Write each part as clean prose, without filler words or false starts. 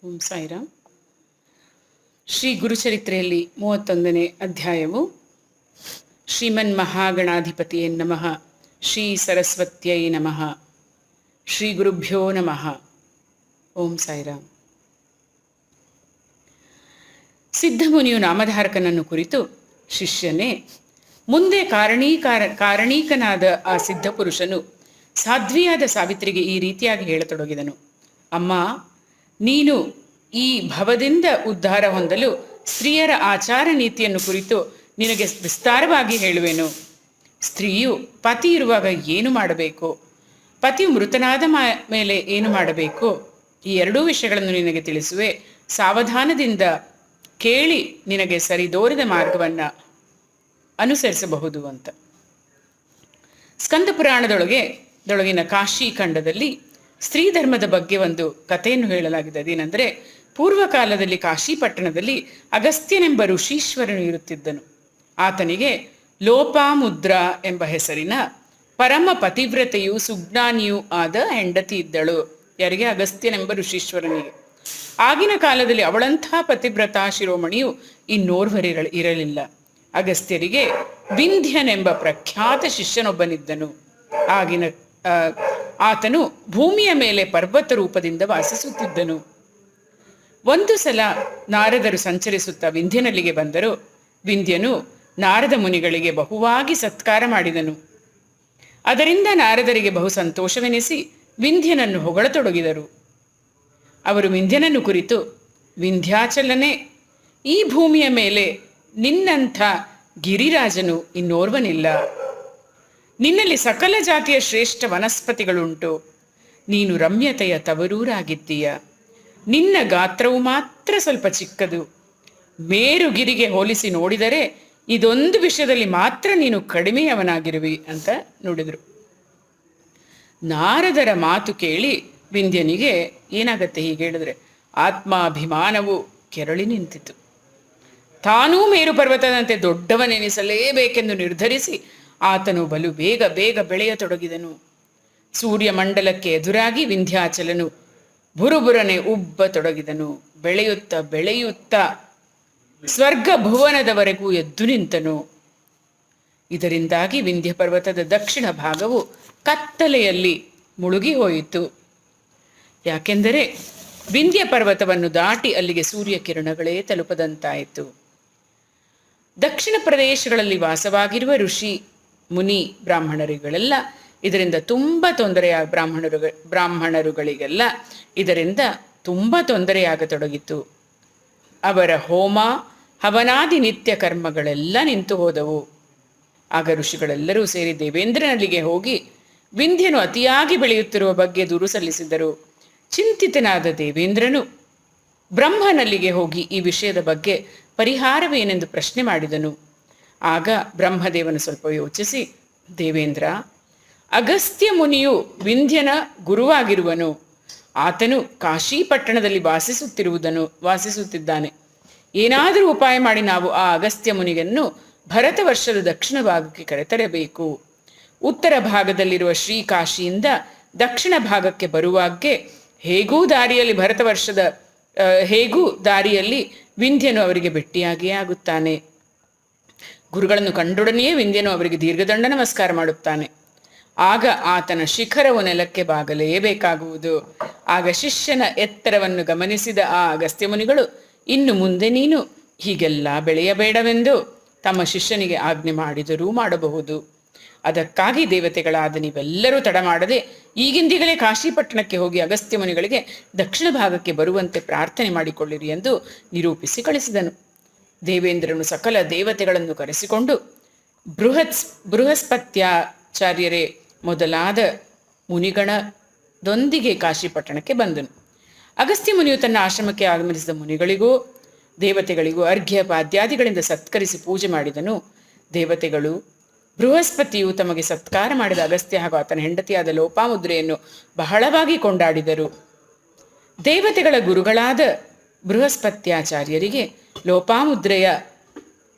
ಓಂ ಸಾಯಿರಾಮ್. ಶ್ರೀ ಗುರುಚರಿತ್ರೆಯಲ್ಲಿ 31ನೇ ಅಧ್ಯಾಯವು ಶ್ರೀಮನ್ ಮಹಾಗಣಾಧಿಪತಿಯೇ ನಮಃ, ಶ್ರೀ ಸರಸ್ವತ್ಯೈ ನಮಃ, ಶ್ರೀ ಗುರುಭ್ಯೋ ನಮಃ. ಓಂ ಸಾಯಿರಾಮ್. ಸಿದ್ಧಮುನಿಯು ನಾಮಧಾರಕನನ್ನು ಕುರಿತು, ಶಿಷ್ಯನೇ, ಮುಂದೆ ಕಾರಣೀಕನಾದ ಆ ಸಿದ್ಧಪುರುಷನು ಸಾಧ್ವಿಯಾದ ಸಾವಿತ್ರಿಗೆ ಈ ರೀತಿಯಾಗಿ ಹೇಳತೊಡಗಿದನು. ಅಮ್ಮ, ನೀನು ಈ ಭವದಿಂದ ಉದ್ಧಾರ ಹೊಂದಲು ಸ್ತ್ರೀಯರ ಆಚಾರ ನೀತಿಯನ್ನು ಕುರಿತು ನಿನಗೆ ವಿಸ್ತಾರವಾಗಿ ಹೇಳುವೆನು. ಸ್ತ್ರೀಯು ಪತಿ ಇರುವಾಗ ಏನು ಮಾಡಬೇಕು, ಪತಿಯು ಮೃತನಾದ ಮೇಲೆ ಏನು ಮಾಡಬೇಕು, ಈ ಎರಡೂ ವಿಷಯಗಳನ್ನು ನಿನಗೆ ತಿಳಿಸುವೆ. ಸಾವಧಾನದಿಂದ ಕೇಳಿ ನಿನಗೆ ಸರಿದೋರಿದ ಮಾರ್ಗವನ್ನು ಅನುಸರಿಸಬಹುದು ಅಂತ. ಸ್ಕಂದ ಪುರಾಣದೊಳಗಿನ ಕಾಶಿ ಖಂಡದಲ್ಲಿ ಸ್ತ್ರೀ ಧರ್ಮದ ಬಗ್ಗೆ ಒಂದು ಕಥೆಯನ್ನು ಹೇಳಲಾಗಿದೆ. ಅದೇನೆಂದರೆ, ಪೂರ್ವಕಾಲದಲ್ಲಿ ಕಾಶಿ ಪಟ್ಟಣದಲ್ಲಿ ಅಗಸ್ತ್ಯನೆಂಬ ಋಷೀಶ್ವರನು ಇರುತ್ತಿದ್ದನು. ಆತನಿಗೆ ಲೋಪಾಮುದ್ರ ಎಂಬ ಹೆಸರಿನ ಪರಮ ಪತಿವ್ರತೆಯು ಸುಜ್ಞಾನಿಯೂ ಆದ ಹೆಂಡತಿ ಇದ್ದಳು. ಯಾರಿಗೆ? ಅಗಸ್ತ್ಯನೆಂಬ ಋಷೀಶ್ವರನಿಗೆ. ಆಗಿನ ಕಾಲದಲ್ಲಿ ಅವಳಂತಹ ಪತಿವ್ರತಾ ಶಿರೋಮಣಿಯು ಇರಲಿಲ್ಲ. ಅಗಸ್ತ್ಯರಿಗೆ ವಿಂಧ್ಯನೆಂಬ ಪ್ರಖ್ಯಾತ ಶಿಷ್ಯನೊಬ್ಬನಿದ್ದನು. ಆತನು ಭೂಮಿಯ ಮೇಲೆ ಪರ್ವತ ರೂಪದಿಂದ ವಾಸಿಸುತ್ತಿದ್ದನು. ಒಂದು ಸಲ ನಾರದರು ಸಂಚರಿಸುತ್ತಾ ವಿಂಧ್ಯನಲ್ಲಿಗೆ ಬಂದರು. ವಿಂಧ್ಯನು ನಾರದ ಮುನಿಗಳಿಗೆ ಬಹುವಾಗಿ ಸತ್ಕಾರ ಮಾಡಿದನು. ಅದರಿಂದ ನಾರದರಿಗೆ ಬಹು ಸಂತೋಷವೆನಿಸಿ ವಿಂಧ್ಯನನ್ನು ಹೊಗಳತೊಡಗಿದರು. ಅವರು ವಿಂಧ್ಯನನ್ನು ಕುರಿತು, ವಿಂಧ್ಯಾಚಲನೆ, ಈ ಭೂಮಿಯ ಮೇಲೆ ನಿನ್ನಂಥ ಗಿರಿರಾಜನು ಇನ್ನೋರ್ವನಿಲ್ಲ. ನಿನ್ನಲ್ಲಿ ಸಕಲ ಜಾತಿಯ ಶ್ರೇಷ್ಠ ವನಸ್ಪತಿಗಳುಂಟು. ನೀನು ರಮ್ಯತೆಯ ತವರೂರಾಗಿದ್ದೀಯ. ನಿನ್ನ ಗಾತ್ರವು ಮಾತ್ರ ಸ್ವಲ್ಪ ಚಿಕ್ಕದು. ಮೇರುಗಿರಿಗೆ ಹೋಲಿಸಿ ನೋಡಿದರೆ ಇದೊಂದು ವಿಷಯದಲ್ಲಿ ಮಾತ್ರ ನೀನು ಕಡಿಮೆಯವನಾಗಿರುವಿ ಅಂತ ನುಡಿದರು. ನಾರದರ ಮಾತು ಕೇಳಿ ವಿಂಧ್ಯನಿಗೆ ಏನಾಗತ್ತೆ ಹೀಗೆ ಹೇಳಿದ್ರೆ, ಆತ್ಮಾಭಿಮಾನವು ಕೆರಳಿ ನಿಂತಿತು. ತಾನೂ ಮೇರು ಪರ್ವತದಂತೆ ದೊಡ್ಡವನೆನಿಸಲೇಬೇಕೆಂದು ನಿರ್ಧರಿಸಿ ಆತನು ಬಲು ಬೇಗ ಬೆಳೆಯತೊಡಗಿದನು. ಸೂರ್ಯಮಂಡಲಕ್ಕೆ ಎದುರಾಗಿ ವಿಂಧ್ಯಾಚಲನು ಬುರುಬುರನೆ ಉಬ್ಬತೊಡಗಿದನು. ಬೆಳೆಯುತ್ತಾ ಸ್ವರ್ಗ ಭುವನದವರೆಗೂ ಎದ್ದು ನಿಂತನು. ಇದರಿಂದಾಗಿ ವಿಂಧ್ಯ ಪರ್ವತದ ದಕ್ಷಿಣ ಭಾಗವು ಕತ್ತಲೆಯಲ್ಲಿ ಮುಳುಗಿ ಹೋಯಿತು. ಯಾಕೆಂದರೆ ವಿಂಧ್ಯ ಪರ್ವತವನ್ನು ದಾಟಿ ಅಲ್ಲಿಗೆ ಸೂರ್ಯ ಕಿರಣಗಳೇ ತಲುಪದಂತಾಯಿತು. ದಕ್ಷಿಣ ಪ್ರದೇಶಗಳಲ್ಲಿ ವಾಸವಾಗಿರುವ ಋಷಿ ಮುನಿ ಬ್ರಾಹ್ಮಣರುಗಳೆಲ್ಲ ಇದರಿಂದ ತುಂಬ ಬ್ರಾಹ್ಮಣರುಗಳಿಗೆಲ್ಲ ಇದರಿಂದ ತುಂಬ ತೊಂದರೆಯಾಗತೊಡಗಿತು. ಅವರ ಹೋಮ ಹವನಾದಿ ನಿತ್ಯ ಕರ್ಮಗಳೆಲ್ಲ ನಿಂತು ಹೋದವು. ಆಗ ಋಷಿಗಳೆಲ್ಲರೂ ಸೇರಿ ದೇವೇಂದ್ರನಲ್ಲಿಗೆ ಹೋಗಿ ವಿಂಧ್ಯನು ಅತಿಯಾಗಿ ಬೆಳೆಯುತ್ತಿರುವ ಬಗ್ಗೆ ದೂರು ಸಲ್ಲಿಸಿದರು. ಚಿಂತಿತನಾದ ದೇವೇಂದ್ರನು ಬ್ರಹ್ಮನಲ್ಲಿಗೆ ಹೋಗಿ ಈ ವಿಷಯದ ಬಗ್ಗೆ ಪರಿಹಾರವೇನೆಂದು ಪ್ರಶ್ನೆ ಮಾಡಿದನು. ಆಗ ಬ್ರಹ್ಮದೇವನು ಸ್ವಲ್ಪ ಯೋಚಿಸಿ, ದೇವೇಂದ್ರ, ಅಗಸ್ತ್ಯ ಮುನಿಯು ವಿಂಧ್ಯನ ಗುರುವಾಗಿರುವನು. ಆತನು ಕಾಶಿ ಪಟ್ಟಣದಲ್ಲಿ ವಾಸಿಸುತ್ತಿದ್ದಾನೆ. ಏನಾದರೂ ಉಪಾಯ ಮಾಡಿ ನಾವು ಆ ಅಗಸ್ತ್ಯ ಮುನಿಯನ್ನು ಭರತ ವರ್ಷದ ದಕ್ಷಿಣ ಭಾಗಕ್ಕೆ ಕರೆತರಬೇಕು. ಉತ್ತರ ಭಾಗದಲ್ಲಿರುವ ಶ್ರೀಕಾಶಿಯಿಂದ ದಕ್ಷಿಣ ಭಾಗಕ್ಕೆ ಬರುವಾಗೆ ಹೇಗೂ ದಾರಿಯಲ್ಲಿ ವಿಂಧ್ಯನು ಅವರಿಗೆ ಭೇಟಿಯಾಗಿಯೇ ಆಗುತ್ತಾನೆ. ಗುರುಗಳನ್ನು ಕಂಡೊಡನೆಯೇ ವಿಂಧ್ಯನು ಅವರಿಗೆ ದೀರ್ಘದಂಡ ನಮಸ್ಕಾರ ಮಾಡುತ್ತಾನೆ. ಆಗ ಆತನ ಶಿಖರವು ನೆಲಕ್ಕೆ ಬಾಗಲೇಬೇಕಾಗುವುದು. ಆಗ ಶಿಷ್ಯನ ಎತ್ತರವನ್ನು ಗಮನಿಸಿದ ಆ ಅಗಸ್ತ್ಯ ಮುನಿಗಳು, ಇನ್ನು ಮುಂದೆ ನೀನು ಹೀಗೆಲ್ಲ ಬೆಳೆಯಬೇಡವೆಂದು ತಮ್ಮ ಶಿಷ್ಯನಿಗೆ ಆಜ್ಞೆ ಮಾಡಿದರೂ ಮಾಡಬಹುದು. ಅದಕ್ಕಾಗಿ ದೇವತೆಗಳಾದ ನೀವೆಲ್ಲರೂ ತಡ ಮಾಡದೆ ಈಗಿಂದೀಗಲೇ ಕಾಶಿ ಪಟ್ಟಣಕ್ಕೆ ಹೋಗಿ ಅಗಸ್ತ್ಯ ಮುನಿಗಳಿಗೆ ದಕ್ಷಿಣ ಭಾಗಕ್ಕೆ ಬರುವಂತೆ ಪ್ರಾರ್ಥನೆ ಮಾಡಿಕೊಳ್ಳಿರಿ ಎಂದು ನಿರೂಪಿಸಿ ಕಳಿಸಿದನು. ದೇವೇಂದ್ರನು ಸಕಲ ದೇವತೆಗಳನ್ನು ಕರೆಸಿಕೊಂಡು ಬೃಹಸ್ಪತ್ಯಾಚಾರ್ಯರೇ ಮೊದಲಾದ ಮುನಿಗಣದೊಂದಿಗೆ ಕಾಶಿ ಪಟ್ಟಣಕ್ಕೆ ಬಂದನು. ಅಗಸ್ತ್ಯ ಮುನಿಯು ತನ್ನ ಆಶ್ರಮಕ್ಕೆ ಆಗಮಿಸಿದ ಮುನಿಗಳಿಗೂ ದೇವತೆಗಳಿಗೂ ಅರ್ಘ್ಯ ಪಾದ್ಯಾದಿಗಳಿಂದ ಸತ್ಕರಿಸಿ ಪೂಜೆ ಮಾಡಿದನು. ದೇವತೆಗಳು ಬೃಹಸ್ಪತಿಯು ತಮಗೆ ಸತ್ಕಾರ ಮಾಡಿದ ಅಗಸ್ತ್ಯ ಹಾಗೂ ಆತನ ಹೆಂಡತಿಯಾದ ಲೋಪಾಮುದ್ರೆಯನ್ನು ಬಹಳವಾಗಿ ಕೊಂಡಾಡಿದರು. ದೇವತೆಗಳ ಗುರುಗಳಾದ ಬೃಹಸ್ಪತ್ಯಾಚಾರ್ಯರಿಗೆ ಲೋಪಾಮುದ್ರೆಯ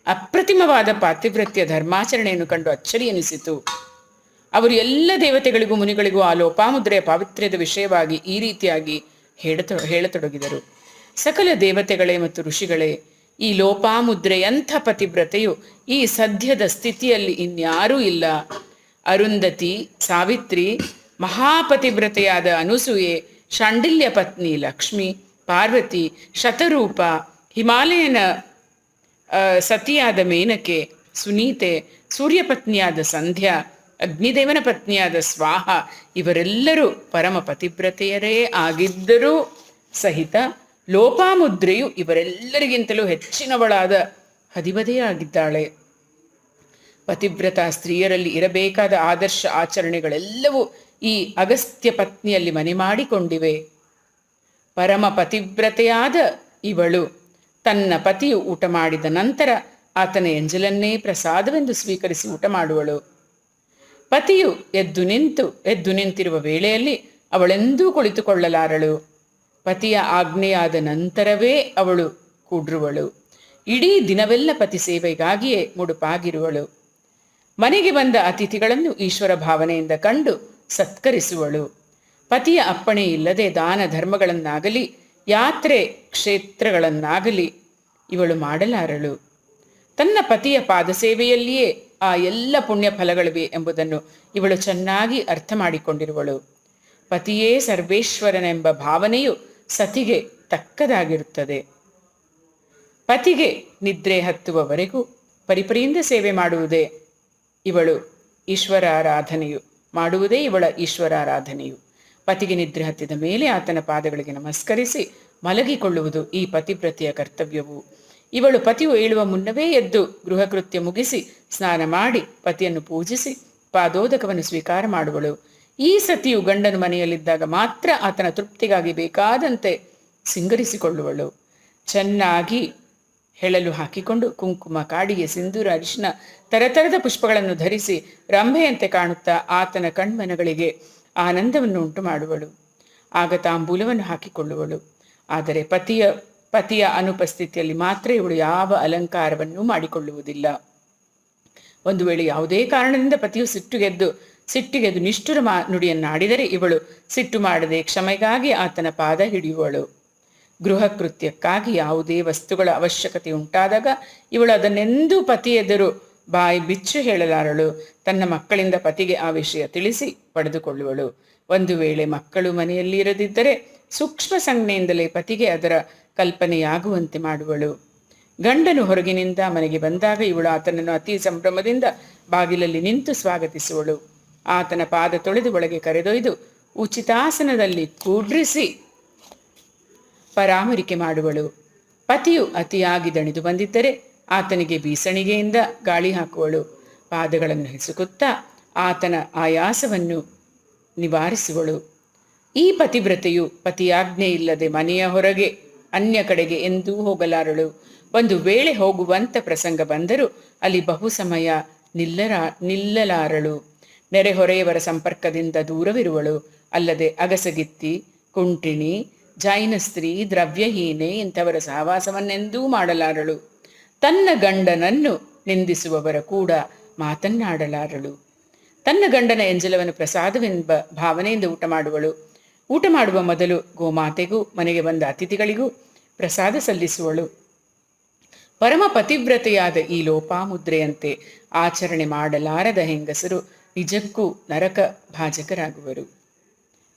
ಅಪ್ರತಿಮವಾದ ಪಾತಿವ್ರತ್ಯ ಧರ್ಮಾಚರಣೆಯನ್ನು ಕಂಡು ಅಚ್ಚರಿ ಎನಿಸಿತು. ಅವರು ಎಲ್ಲ ದೇವತೆಗಳಿಗೂ ಮುನಿಗಳಿಗೂ ಆ ಲೋಪಾಮುದ್ರೆಯ ಪಾವಿತ್ರ್ಯದ ವಿಷಯವಾಗಿ ಈ ರೀತಿಯಾಗಿ ಹೇಳತೊಡಗಿದರು. ಸಕಲ ದೇವತೆಗಳೇ ಮತ್ತು ಋಷಿಗಳೇ, ಈ ಲೋಪಾಮುದ್ರೆಯಂಥ ಪತಿವ್ರತೆಯು ಈ ಸದ್ಯದ ಸ್ಥಿತಿಯಲ್ಲಿ ಇನ್ಯಾರೂ ಇಲ್ಲ. ಅರುಂಧತಿ, ಸಾವಿತ್ರಿ, ಮಹಾಪತಿವ್ರತೆಯಾದ ಅನುಸೂಯೆ, ಶಾಂಡಿಲ್ಯ ಪತ್ನಿ ಲಕ್ಷ್ಮಿ, ಪಾರ್ವತಿ, ಶತರೂಪ, ಹಿಮಾಲಯನ ಸತಿಯಾದ ಮೇನಕೆ, ಸುನೀತೆ, ಸೂರ್ಯಪತ್ನಿಯಾದ ಸಂಧ್ಯಾ, ಅಗ್ನಿದೇವನ ಪತ್ನಿಯಾದ ಸ್ವಾಹ, ಇವರೆಲ್ಲರೂ ಪರಮ ಪತಿವ್ರತೆಯರೇ ಆಗಿದ್ದರೂ ಸಹಿತ ಲೋಪಾಮುದ್ರೆಯು ಇವರೆಲ್ಲರಿಗಿಂತಲೂ ಹೆಚ್ಚಿನವಳಾದ ಹದಿವದೆಯಾಗಿದ್ದಾಳೆ. ಪತಿವ್ರತ ಸ್ತ್ರೀಯರಲ್ಲಿ ಇರಬೇಕಾದ ಆದರ್ಶ ಆಚರಣೆಗಳೆಲ್ಲವೂ ಈ ಅಗಸ್ತ್ಯ ಪತ್ನಿಯಲ್ಲಿ ಮನೆ ಮಾಡಿಕೊಂಡಿವೆ. ಪರಮ ಪತಿವ್ರತೆಯಾದ ಇವಳು ತನ್ನ ಪತಿಯು ಊಟ ಮಾಡಿದ ನಂತರ ಆತನ ಎಂಜಲನ್ನೇ ಪ್ರಸಾದವೆಂದು ಸ್ವೀಕರಿಸಿ ಊಟ ಮಾಡುವಳು. ಪತಿಯು ಎದ್ದು ನಿಂತಿರುವ ವೇಳೆಯಲ್ಲಿ ಅವಳೆಂದೂ ಕುಳಿತುಕೊಳ್ಳಲಾರಳು. ಪತಿಯ ಆಜ್ಞೆಯಾದ ನಂತರವೇ ಅವಳು ಕೂಡ್ರುವಳು. ಇಡೀ ದಿನವೆಲ್ಲ ಪತಿ ಸೇವೆಗಾಗಿಯೇ ಮುಡುಪಾಗಿರುವಳು. ಮನೆಗೆ ಬಂದ ಅತಿಥಿಗಳನ್ನು ಈಶ್ವರ ಭಾವನೆಯಿಂದ ಕಂಡು ಸತ್ಕರಿಸುವಳು. ಪತಿಯ ಅಪ್ಪಣೆ ಇಲ್ಲದೆ ದಾನ ಧರ್ಮಗಳನ್ನಾಗಲಿ ಯಾತ್ರೆ ಕ್ಷೇತ್ರಗಳನ್ನಾಗಲಿ ಇವಳು ಮಾಡಲಾರಳು. ತನ್ನ ಪತಿಯ ಪಾದಸೇವೆಯಲ್ಲಿಯೇ ಆ ಎಲ್ಲ ಪುಣ್ಯ ಫಲಗಳಿವೆ ಎಂಬುದನ್ನು ಇವಳು ಚೆನ್ನಾಗಿ ಅರ್ಥ ಮಾಡಿಕೊಂಡಿರುವಳು. ಪತಿಯೇ ಸರ್ವೇಶ್ವರನೆಂಬ ಭಾವನೆಯು ಸತಿಗೆ ತಕ್ಕದಾಗಿರುತ್ತದೆ. ಪತಿಗೆ ನಿದ್ರೆ ಹತ್ತುವವರೆಗೂ ಪರಿಪರಿಯಿಂದ ಸೇವೆ ಮಾಡುವುದೇ ಇವಳ ಈಶ್ವರಾರಾಧನೆಯು. ಪತಿಗೆ ನಿದ್ರೆ ಹತ್ತಿದ ಮೇಲೆ ಆತನ ಪಾದಗಳಿಗೆ ನಮಸ್ಕರಿಸಿ ಮಲಗಿಕೊಳ್ಳುವುದು ಈ ಪತಿವ್ರತೆಯ ಕರ್ತವ್ಯವು. ಇವಳು ಪತಿಯು ಏಳುವ ಮುನ್ನವೇ ಎದ್ದು ಗೃಹ ಕೃತ್ಯ ಮುಗಿಸಿ ಸ್ನಾನ ಮಾಡಿ ಪತಿಯನ್ನು ಪೂಜಿಸಿ ಪಾದೋದಕವನ್ನು ಸ್ವೀಕಾರ ಮಾಡುವಳು. ಈ ಸತಿಯು ಗಂಡನು ಮನೆಯಲ್ಲಿದ್ದಾಗ ಮಾತ್ರ ಆತನ ತೃಪ್ತಿಗಾಗಿ ಬೇಕಾದಂತೆ ಸಿಂಗರಿಸಿಕೊಳ್ಳುವಳು. ಚೆನ್ನಾಗಿ ಹೆಳಲು ಹಾಕಿಕೊಂಡು ಕುಂಕುಮ, ಕಾಡಿಗೆ, ಸಿಂಧೂರ, ಅರಿಶಿನ, ತರತರದ ಪುಷ್ಪಗಳನ್ನು ಧರಿಸಿ ರಂಭೆಯಂತೆ ಕಾಣುತ್ತಾ ಆತನ ಕಣ್ಮನಗಳಿಗೆ ಆನಂದವನ್ನು ಉಂಟು ಮಾಡುವಳು. ಆಗ ತಾಂಬೂಲವನ್ನು ಹಾಕಿಕೊಳ್ಳುವಳು. ಆದರೆ ಪತಿಯ ಅನುಪಸ್ಥಿತಿಯಲ್ಲಿ ಮಾತ್ರ ಇವಳು ಯಾವ ಅಲಂಕಾರವನ್ನೂ ಮಾಡಿಕೊಳ್ಳುವುದಿಲ್ಲ. ಒಂದು ವೇಳೆ ಯಾವುದೇ ಕಾರಣದಿಂದ ಪತಿಯು ಸಿಟ್ಟಿಗೆದ್ದು ನಿಷ್ಠುರ ನುಡಿಯನ್ನಾಡಿದರೆ ಇವಳು ಸಿಟ್ಟು ಮಾಡದೆ ಕ್ಷಮೆಗಾಗಿ ಆತನ ಪಾದ ಹಿಡಿಯುವಳು. ಗೃಹ ಕೃತ್ಯಕ್ಕಾಗಿ ಯಾವುದೇ ವಸ್ತುಗಳ ಅವಶ್ಯಕತೆ ಉಂಟಾದಾಗ ಇವಳು ಅದನ್ನೆಂದೂ ಪತಿ ಎದುರು ಬಾಯಿ ಬಿಚ್ಚು ಹೇಳಲಾರಳು. ತನ್ನ ಮಕ್ಕಳಿಂದ ಪತಿಗೆ ಆ ವಿಷಯ ತಿಳಿಸಿ ಪಡೆದುಕೊಳ್ಳುವಳು. ಒಂದು ವೇಳೆ ಮಕ್ಕಳು ಮನೆಯಲ್ಲಿ ಇರದಿದ್ದರೆ ಸೂಕ್ಷ್ಮ ಸಂಜ್ಞೆಯಿಂದಲೇ ಪತಿಗೆ ಅದರ ಕಲ್ಪನೆಯಾಗುವಂತೆ ಮಾಡುವಳು. ಗಂಡನು ಹೊರಗಿನಿಂದ ಮನೆಗೆ ಬಂದಾಗ ಇವಳು ಆತನನ್ನು ಅತಿ ಸಂಭ್ರಮದಿಂದ ಬಾಗಿಲಲ್ಲಿ ನಿಂತು ಸ್ವಾಗತಿಸುವಳು. ಆತನ ಪಾದ ತೊಳೆದು ಒಳಗೆ ಕರೆದೊಯ್ದು ಉಚಿತಾಸನದಲ್ಲಿ ಕೂಡ್ರಿಸಿ ಪರಾಮರಿಕೆ ಮಾಡುವಳು. ಪತಿಯು ಅತಿಯಾಗಿ ದಣಿದು ಬಂದಿದ್ದರೆ ಆತನಿಗೆ ಬೀಸಣಿಗೆಯಿಂದ ಗಾಳಿ ಹಾಕುವಳು. ಪಾದಗಳನ್ನು ಹಿಸುಕುತ್ತಾ ಆತನ ಆಯಾಸವನ್ನು ನಿವಾರಿಸುವಳು. ಈ ಪತಿವ್ರತೆಯು ಪತಿಯಾಜ್ಞೆ ಇಲ್ಲದೆ ಮನೆಯ ಹೊರಗೆ ಅನ್ಯ ಕಡೆಗೆ ಎಂದೂ ಹೋಗಲಾರಳು. ಒಂದು ವೇಳೆ ಹೋಗುವಂತ ಪ್ರಸಂಗ ಬಂದರೂ ಅಲ್ಲಿ ಬಹು ಸಮಯ ನಿಲ್ಲಲಾರಳು. ನೆರೆಹೊರೆಯವರ ಸಂಪರ್ಕದಿಂದ ದೂರವಿರುವಳು. ಅಲ್ಲದೆ ಅಗಸಗಿತ್ತಿ, ಕುಂಟಿಣಿ, ಜೈನ ಸ್ತ್ರೀ, ದ್ರವ್ಯಹೀನೆ ಇಂಥವರ ಸಹವಾಸವನ್ನೆಂದೂ ಮಾಡಲಾರಳು. ತನ್ನ ಗಂಡನನ್ನು ನಿಂದಿಸುವವರ ಕೂಡ ಮಾತನ್ನಾಡಲಾರಳು. ತನ್ನ ಗಂಡನ ಎಂಜಲವನ್ನು ಪ್ರಸಾದವೆಂಬ ಭಾವನೆಯಿಂದ ಊಟ ಮಾಡುವಳು. ಊಟ ಮಾಡುವ ಮೊದಲು ಗೋಮಾತೆಗೂ ಮನೆಗೆ ಬಂದ ಅತಿಥಿಗಳಿಗೂ ಪ್ರಸಾದ ಸಲ್ಲಿಸುವಳು. ಪರಮ ಪತಿವ್ರತೆಯಾದ ಈ ಲೋಪಾಮುದ್ರೆಯಂತೆ ಆಚರಣೆ ಮಾಡಲಾರದ ಹೆಂಗಸರು ನಿಜಕ್ಕೂ ನರಕ ಭಾಜಕರಾಗುವರು.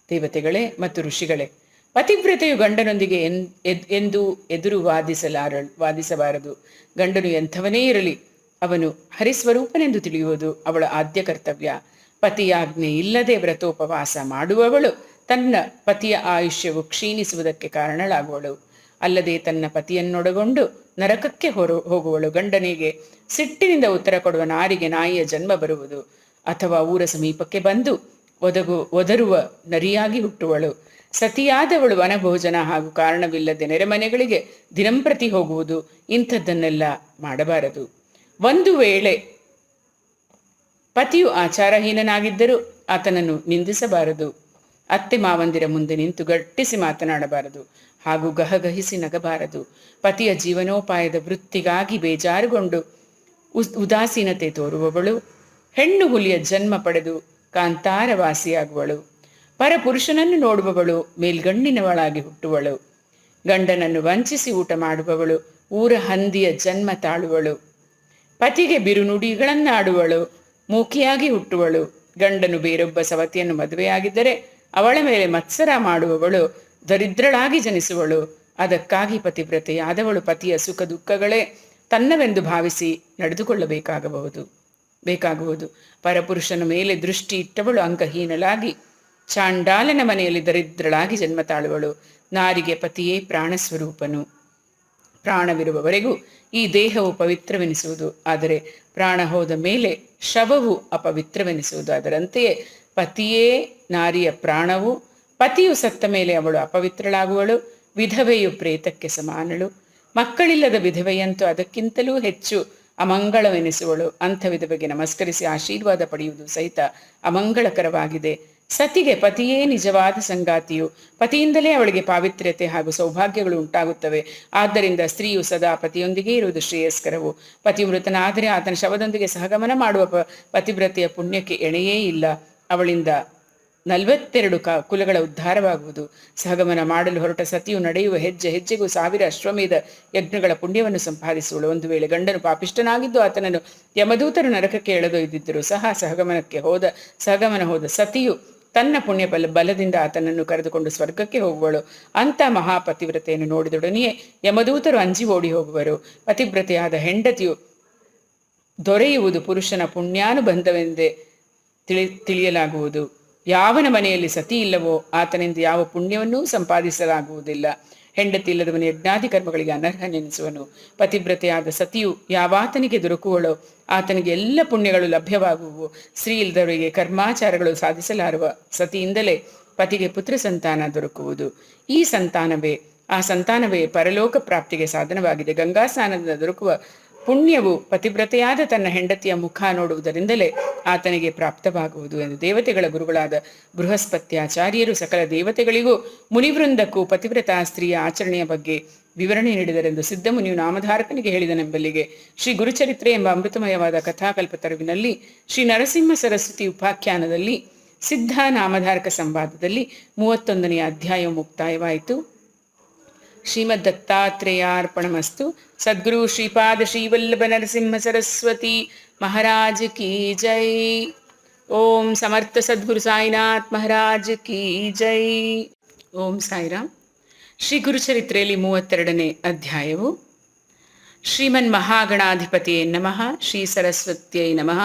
ದೇವತೆಗಳೇ ಮತ್ತು ಋಷಿಗಳೇ, ಪತಿವ್ರತೆಯು ಗಂಡನೊಂದಿಗೆ ಎಂದೂ ಎದುರು ವಾದಿಸಬಾರದು. ಗಂಡನು ಎಂಥವನೇ ಇರಲಿ ಅವನು ಹರಿಸ್ವರೂಪನೆಂದು ತಿಳಿಯುವುದು ಅವಳ ಆದ್ಯ ಕರ್ತವ್ಯ. ಪತಿಯಾಜ್ಞೆ ಇಲ್ಲದೆ ವ್ರತೋಪವಾಸ ಮಾಡುವವಳು ತನ್ನ ಪತಿಯ ಆಯುಷ್ಯವು ಕ್ಷೀಣಿಸುವುದಕ್ಕೆ ಕಾರಣಳಾಗುವಳು. ಅಲ್ಲದೆ ತನ್ನ ಪತಿಯನ್ನೊಡಗೊಂಡು ನರಕಕ್ಕೆ ಹೋಗುವಳು. ಗಂಡನಿಗೆ ಸಿಟ್ಟಿನಿಂದ ಉತ್ತರ ಕೊಡುವ ನಾರಿಗೆ ನಾಯಿಯ ಜನ್ಮ ಬರುವುದು, ಅಥವಾ ಊರ ಸಮೀಪಕ್ಕೆ ಬಂದು ಒದರುವ ನರಿಯಾಗಿ ಹುಟ್ಟುವಳು. ಸತಿಯಾದವಳು ವನಭೋಜನ ಹಾಗೂ ಕಾರಣವಿಲ್ಲದೆ ನೆರೆಮನೆಗಳಿಗೆ ದಿನಂಪ್ರತಿ ಹೋಗುವುದು, ಇಂಥದ್ದನ್ನೆಲ್ಲ ಮಾಡಬಾರದು. ಒಂದು ವೇಳೆ ಪತಿಯು ಆಚಾರಹೀನನಾಗಿದ್ದರೂ ಆತನನ್ನು ನಿಂದಿಸಬಾರದು. ಅತ್ತೆ ಮಾವಂದಿರ ಮುಂದೆ ನಿಂತು ಗಟ್ಟಿಸಿ ಮಾತನಾಡಬಾರದು, ಹಾಗೂ ಗಹಗಹಿಸಿ ನಗಬಾರದು. ಪತಿಯ ಜೀವನೋಪಾಯದ ವೃತ್ತಿಗಾಗಿ ಬೇಜಾರುಗೊಂಡು ಉದಾಸೀನತೆ ತೋರುವವಳು ಹೆಣ್ಣು ಹುಲಿಯ ಜನ್ಮ ಪಡೆದು ಕಾಂತಾರವಾಸಿಯಾಗುವಳು. ಪರಪುರುಷನನ್ನು ನೋಡುವವಳು ಮೇಲ್ಗಣ್ಣಿನವಳಾಗಿ ಹುಟ್ಟುವಳು. ಗಂಡನನ್ನು ವಂಚಿಸಿ ಊಟ ಮಾಡುವವಳು ಊರ ಹಂದಿಯ ಜನ್ಮ ತಾಳುವಳು. ಪತಿಗೆ ಬಿರುನುಡಿಗಳನ್ನಾಡುವಳು ಮೂಕಿಯಾಗಿ ಹುಟ್ಟುವಳು. ಗಂಡನು ಬೇರೊಬ್ಬ ಸವತಿಯನ್ನು ಮದುವೆಯಾಗಿದ್ದರೆ ಅವಳ ಮೇಲೆ ಮತ್ಸರ ಮಾಡುವವಳು ದರಿದ್ರಳಾಗಿ ಜನಿಸುವಳು. ಅದಕ್ಕಾಗಿ ಪತಿವ್ರತೆಯಾದವಳು ಪತಿಯ ಸುಖ ದುಃಖಗಳೇ ತನ್ನವೆಂದು ಭಾವಿಸಿ ಬೇಕಾಗುವುದು. ಪರಪುರುಷನ ಮೇಲೆ ದೃಷ್ಟಿ ಇಟ್ಟವಳು ಅಂಗಹೀನಳಾಗಿ ಚಾಂಡಾಲನ ಮನೆಯಲ್ಲಿ ದರಿದ್ರಳಾಗಿ ಜನ್ಮ ತಾಳುವಳು. ನಾರಿಗೆ ಪತಿಯೇ ಪ್ರಾಣ ಸ್ವರೂಪನು. ಪ್ರಾಣವಿರುವವರೆಗೂ ಈ ದೇಹವು ಪವಿತ್ರವೆನಿಸುವುದು, ಆದರೆ ಪ್ರಾಣ ಹೋದ ಮೇಲೆ ಶವವು ಅಪವಿತ್ರವೆನಿಸುವುದು. ಅದರಂತೆಯೇ ಪತಿಯೇ ನಾರಿಯ ಪ್ರಾಣವು. ಪತಿಯು ಸತ್ತ ಮೇಲೆ ಅವಳು ಅಪವಿತ್ರಳಾಗುವಳು. ವಿಧವೆಯು ಪ್ರೇತಕ್ಕೆ ಸಮಾನಳು. ಮಕ್ಕಳಿಲ್ಲದ ವಿಧವೆಯಂತೂ ಅದಕ್ಕಿಂತಲೂ ಹೆಚ್ಚು ಅಮಂಗಳವೆನಿಸುವಳು. ಅಂಥ ವಿಧವೆಗೆ ನಮಸ್ಕರಿಸಿ ಆಶೀರ್ವಾದ ಪಡೆಯುವುದು ಸಹಿತ ಅಮಂಗಳಕರವಾಗಿದೆ. ಸತಿಗೆ ಪತಿಯೇ ನಿಜವಾದ ಸಂಗಾತಿಯು. ಪತಿಯಿಂದಲೇ ಅವಳಿಗೆ ಪಾವಿತ್ರ್ಯತೆ ಹಾಗೂ ಸೌಭಾಗ್ಯಗಳು ಉಂಟಾಗುತ್ತವೆ. ಆದ್ದರಿಂದ ಸ್ತ್ರೀಯು ಸದಾ ಪತಿಯೊಂದಿಗೆ ಇರುವುದು ಶ್ರೇಯಸ್ಕರವು. ಪತಿಯು ಮೃತನಾದರೆ ಆತನ ಶವದೊಂದಿಗೆ ಸಹಗಮನ ಮಾಡುವ ಪತಿವ್ರತೆಯ ಪುಣ್ಯಕ್ಕೆ ಎಣೆಯೇ ಇಲ್ಲ. ಅವಳಿಂದ 42 ಕುಲಗಳ ಉದ್ಧಾರವಾಗುವುದು. ಸಹಗಮನ ಮಾಡಲು ಹೊರಟ ಸತಿಯು ನಡೆಯುವ ಹೆಜ್ಜೆ ಹೆಜ್ಜೆಗೂ 1000 ಅಶ್ವಮೇಧ ಯಜ್ಞಗಳ ಪುಣ್ಯವನ್ನು ಸಂಪಾದಿಸುವಳು. ಒಂದು ವೇಳೆ ಗಂಡನು ಪಾಪಿಷ್ಟನಾಗಿದ್ದು ಆತನನ್ನು ಯಮದೂತರು ನರಕಕ್ಕೆ ಎಳೆದೊಯ್ದಿದ್ದರೂ ಸಹ ಸಹಗಮನ ಹೋದ ಸತಿಯು ತನ್ನ ಪುಣ್ಯ ಬಲದಿಂದ ಆತನನ್ನು ಕರೆದುಕೊಂಡು ಸ್ವರ್ಗಕ್ಕೆ ಹೋಗುವಳು. ಅಂಥ ಮಹಾಪತಿವ್ರತೆಯನ್ನು ನೋಡಿದೊಡನೆಯೇ ಯಮದೂತರು ಅಂಜಿ ಓಡಿ ಹೋಗುವರು. ಪತಿವ್ರತೆಯಾದ ಹೆಂಡತಿಯು ದೊರೆಯುವುದು ಪುರುಷನ ಪುಣ್ಯಾನುಬಂಧವೆಂದೇ ತಿಳಿಯಲಾಗುವುದು. ಯಾವನ ಮನೆಯಲ್ಲಿ ಸತಿ ಇಲ್ಲವೋ ಆತನಿಂದ ಯಾವ ಪುಣ್ಯವನ್ನೂ ಸಂಪಾದಿಸಲಾಗುವುದಿಲ್ಲ. ಹೆಂಡತಿ ಇಲ್ಲದವನು ಯಜ್ಞಾದಿ ಕರ್ಮಗಳಿಗೆ ಅನರ್ಹನೆನಿಸುವನು. ಪತಿವ್ರತೆಯಾದ ಸತಿಯು ಯಾವಾತನಿಗೆ ದೊರಕುವಳೋ ಆತನಿಗೆ ಎಲ್ಲ ಪುಣ್ಯಗಳು ಲಭ್ಯವಾಗುವು. ಸ್ತ್ರೀ ಇಲ್ಲದವರಿಗೆ ಕರ್ಮಾಚಾರಗಳು ಸಾಧಿಸಲಾರುವ ಸತಿಯಿಂದಲೇ ಪತಿಗೆ ಪುತ್ರ ಸಂತಾನ ದೊರಕುವುದು. ಆ ಸಂತಾನವೇ ಪರಲೋಕ ಪ್ರಾಪ್ತಿಗೆ ಸಾಧನವಾಗಿದೆ. ಗಂಗಾ ಸ್ನಾನದಿಂದ ದೊರಕುವ ಪುಣ್ಯವು ಪತಿವ್ರತೆಯಾದ ತನ್ನ ಹೆಂಡತಿಯ ಮುಖ ನೋಡುವುದರಿಂದಲೇ ಆತನಿಗೆ ಪ್ರಾಪ್ತವಾಗುವುದು ಎಂದು ದೇವತೆಗಳ ಗುರುಗಳಾದ ಬೃಹಸ್ಪತ್ಯಾಚಾರ್ಯರು ಸಕಲ ದೇವತೆಗಳಿಗೂ ಮುನಿವೃಂದಕ್ಕೂ ಪತಿವ್ರತಾ ಸ್ತ್ರೀಯ ಆಚರಣೆಯ ಬಗ್ಗೆ ವಿವರಣೆ ನೀಡಿದರೆಂದು ಸಿದ್ಧಮುನಿಯು ನಾಮಧಾರಕನಿಗೆ ಹೇಳಿದನೆಂಬಲ್ಲಿಗೆ ಶ್ರೀ ಗುರುಚರಿತ್ರೆ ಎಂಬ ಅಮೃತಮಯವಾದ ಕಥಾಕಲ್ಪತರುವಿನಲ್ಲಿ ಶ್ರೀ ನರಸಿಂಹ ಸರಸ್ವತಿ ಉಪಾಖ್ಯಾನದಲ್ಲಿ ಸಿದ್ಧ ನಾಮಧಾರಕ ಸಂವಾದದಲ್ಲಿ 31ನೇ ಅಧ್ಯಾಯವು ಮುಕ್ತಾಯವಾಯಿತು. ಶ್ರೀಮದ್ ದತ್ತಾತ್ರೇಯಾರ್ಪಣಮಸ್ತು. ಸದ್ಗುರು ಶ್ರೀಪಾದ ಶ್ರೀವಲ್ಲಭ ನರಸಿಂಹ ಸರಸ್ವತಿ ಮಹಾರಾಜ್ ಕಿ ಜೈ. ಓಂ ಸಮರ್ಥ ಸದ್ಗುರು ಸಾಯಿನಾಥ್ ಮಹಾರಾಜ್ ಕಿ ಜೈ. ಓಂ ಸಾಯಿರಾಮ್. ಶ್ರೀ ಗುರುಚರಿತ್ರೆಯಲ್ಲಿ 32ನೇ ಅಧ್ಯಾಯವು ಶ್ರೀಮನ್ ಮಹಾಗಣಾಧಿಪತಿಯೇ ನಮಃ, ಶ್ರೀ ಸರಸ್ವತ್ಯೈ ನಮಃ,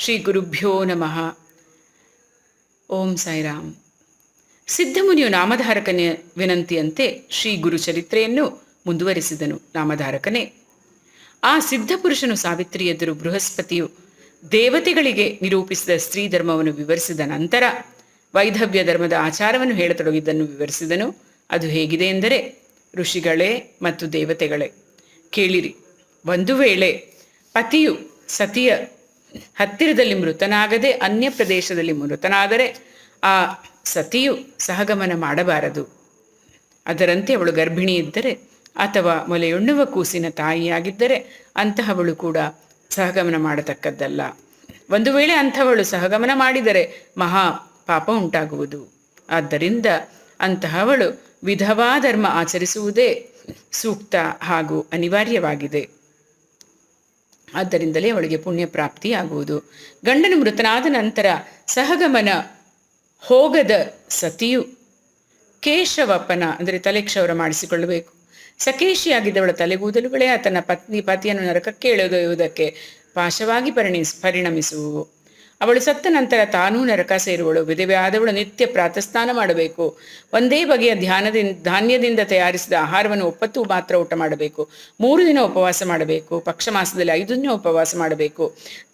ಶ್ರೀ ಗುರುಭ್ಯೋ ನಮಃ. ಓಂ ಸಾಯಿರಾಮ್. ಸಿದ್ಧಮುನಿಯು ನಾಮಧಾರಕನ ವಿನಂತಿಯಂತೆ ಶ್ರೀ ಗುರುಚರಿತ್ರೆಯನ್ನು ಮುಂದುವರಿಸಿದನು. ನಾಮಧಾರಕನೇ, ಆ ಸಿದ್ಧ ಪುರುಷನು ಸಾವಿತ್ರಿ ಎದುರು ಬೃಹಸ್ಪತಿಯು ದೇವತೆಗಳಿಗೆ ನಿರೂಪಿಸಿದ ಸ್ತ್ರೀ ಧರ್ಮವನ್ನು ವಿವರಿಸಿದ ನಂತರ ವೈಧವ್ಯ ಧರ್ಮದ ಆಚಾರವನ್ನು ಹೇಳತೊಡಗಿದ್ದನ್ನು ವಿವರಿಸಿದನು. ಅದು ಹೇಗಿದೆ ಎಂದರೆ, ಋಷಿಗಳೇ ಮತ್ತು ದೇವತೆಗಳೇ ಕೇಳಿರಿ. ಒಂದು ವೇಳೆ ಪತಿಯು ಸತಿಯ ಹತ್ತಿರದಲ್ಲಿ ಮೃತನಾಗದೆ ಅನ್ಯ ಪ್ರದೇಶದಲ್ಲಿ ಮೃತನಾದರೆ ಆ ಸತಿಯು ಸಹಗಮನ ಮಾಡಬಾರದು. ಅದರಂತೆ ಅವಳು ಗರ್ಭಿಣಿ ಇದ್ದರೆ ಅಥವಾ ಮೊಲೆಯುಣ್ಣುವ ಕೂಸಿನ ತಾಯಿಯಾಗಿದ್ದರೆ ಅಂತಹವಳು ಕೂಡ ಸಹಗಮನ ಮಾಡತಕ್ಕದ್ದಲ್ಲ. ಒಂದು ವೇಳೆ ಅಂಥವಳು ಸಹಗಮನ ಮಾಡಿದರೆ ಮಹಾ ಪಾಪ ಉಂಟಾಗುವುದು. ಆದ್ದರಿಂದ ಅಂತಹವಳು ವಿಧವಾ ಧರ್ಮ ಆಚರಿಸುವುದೇ ಸೂಕ್ತ ಹಾಗೂ ಅನಿವಾರ್ಯವಾಗಿದೆ. ಆದ್ದರಿಂದಲೇ ಅವಳಿಗೆ ಪುಣ್ಯ ಪ್ರಾಪ್ತಿಯಾಗುವುದು. ಗಂಡನು ಮೃತನಾದ ನಂತರ ಸಹಗಮನ ಹೋಗದ ಸತಿಯು ಕೇಶವಪನ ಅಂದರೆ ತಲೆಕ್ಷೌರ ಮಾಡಿಸಿಕೊಳ್ಳಬೇಕು. ಸಕೇಶಿಯಾಗಿದ್ದವಳ ತಲೆಗೂದಲುಗಳೇ ತನ್ನ ಪತಿಯನ್ನು ನರಕಕ್ಕೆ ಎಳೆದೊಯ್ಯುವುದಕ್ಕೆ ಪಾಶವಾಗಿ ಪರಿಣಮಿಸುವು. ಅವಳು ಸತ್ತ ನಂತರ ತಾನೂ ನರಕ ಸೇರುವಳು. ವಿಧವೆ ಆದವಳು ನಿತ್ಯ ಪ್ರಾತಸ್ನಾನ ಮಾಡಬೇಕು. ಒಂದೇ ಬಗೆಯ ಧಾನ್ಯದಿಂದ ತಯಾರಿಸಿದ ಆಹಾರವನ್ನು 9 ಮಾತ್ರ ಊಟ ಮಾಡಬೇಕು. 3 ದಿನ ಉಪವಾಸ ಮಾಡಬೇಕು. ಪಕ್ಷ ಮಾಸದಲ್ಲಿ 5 ದಿನ ಉಪವಾಸ ಮಾಡಬೇಕು.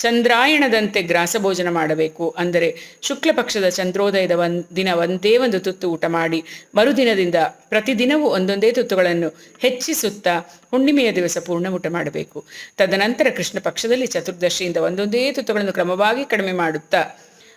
ಚಂದ್ರಾಯಣದಂತೆ ಗ್ರಾಸ ಭೋಜನ ಮಾಡಬೇಕು. ಅಂದರೆ ಶುಕ್ಲ ಪಕ್ಷದ ಚಂದ್ರೋದಯದ ದಿನ ಒಂದೇ ಒಂದು ತುತ್ತು ಊಟ ಮಾಡಿ ಮರುದಿನದಿಂದ ಪ್ರತಿದಿನವೂ ಒಂದೊಂದೇ ತುತ್ತುಗಳನ್ನು ಹೆಚ್ಚಿಸುತ್ತಾ ಹುಣ್ಣಿಮೆಯ ದಿವಸ ಪೂರ್ಣ ಊಟ ಮಾಡಬೇಕು. ತದನಂತರ ಕೃಷ್ಣ ಪಕ್ಷದಲ್ಲಿ ಚತುರ್ದಶಿಯಿಂದ ಒಂದೊಂದೇ ತುತ್ತುಗಳನ್ನು ಕ್ರಮವಾಗಿ ಕಡಿಮೆ ಮಾಡುತ್ತಾ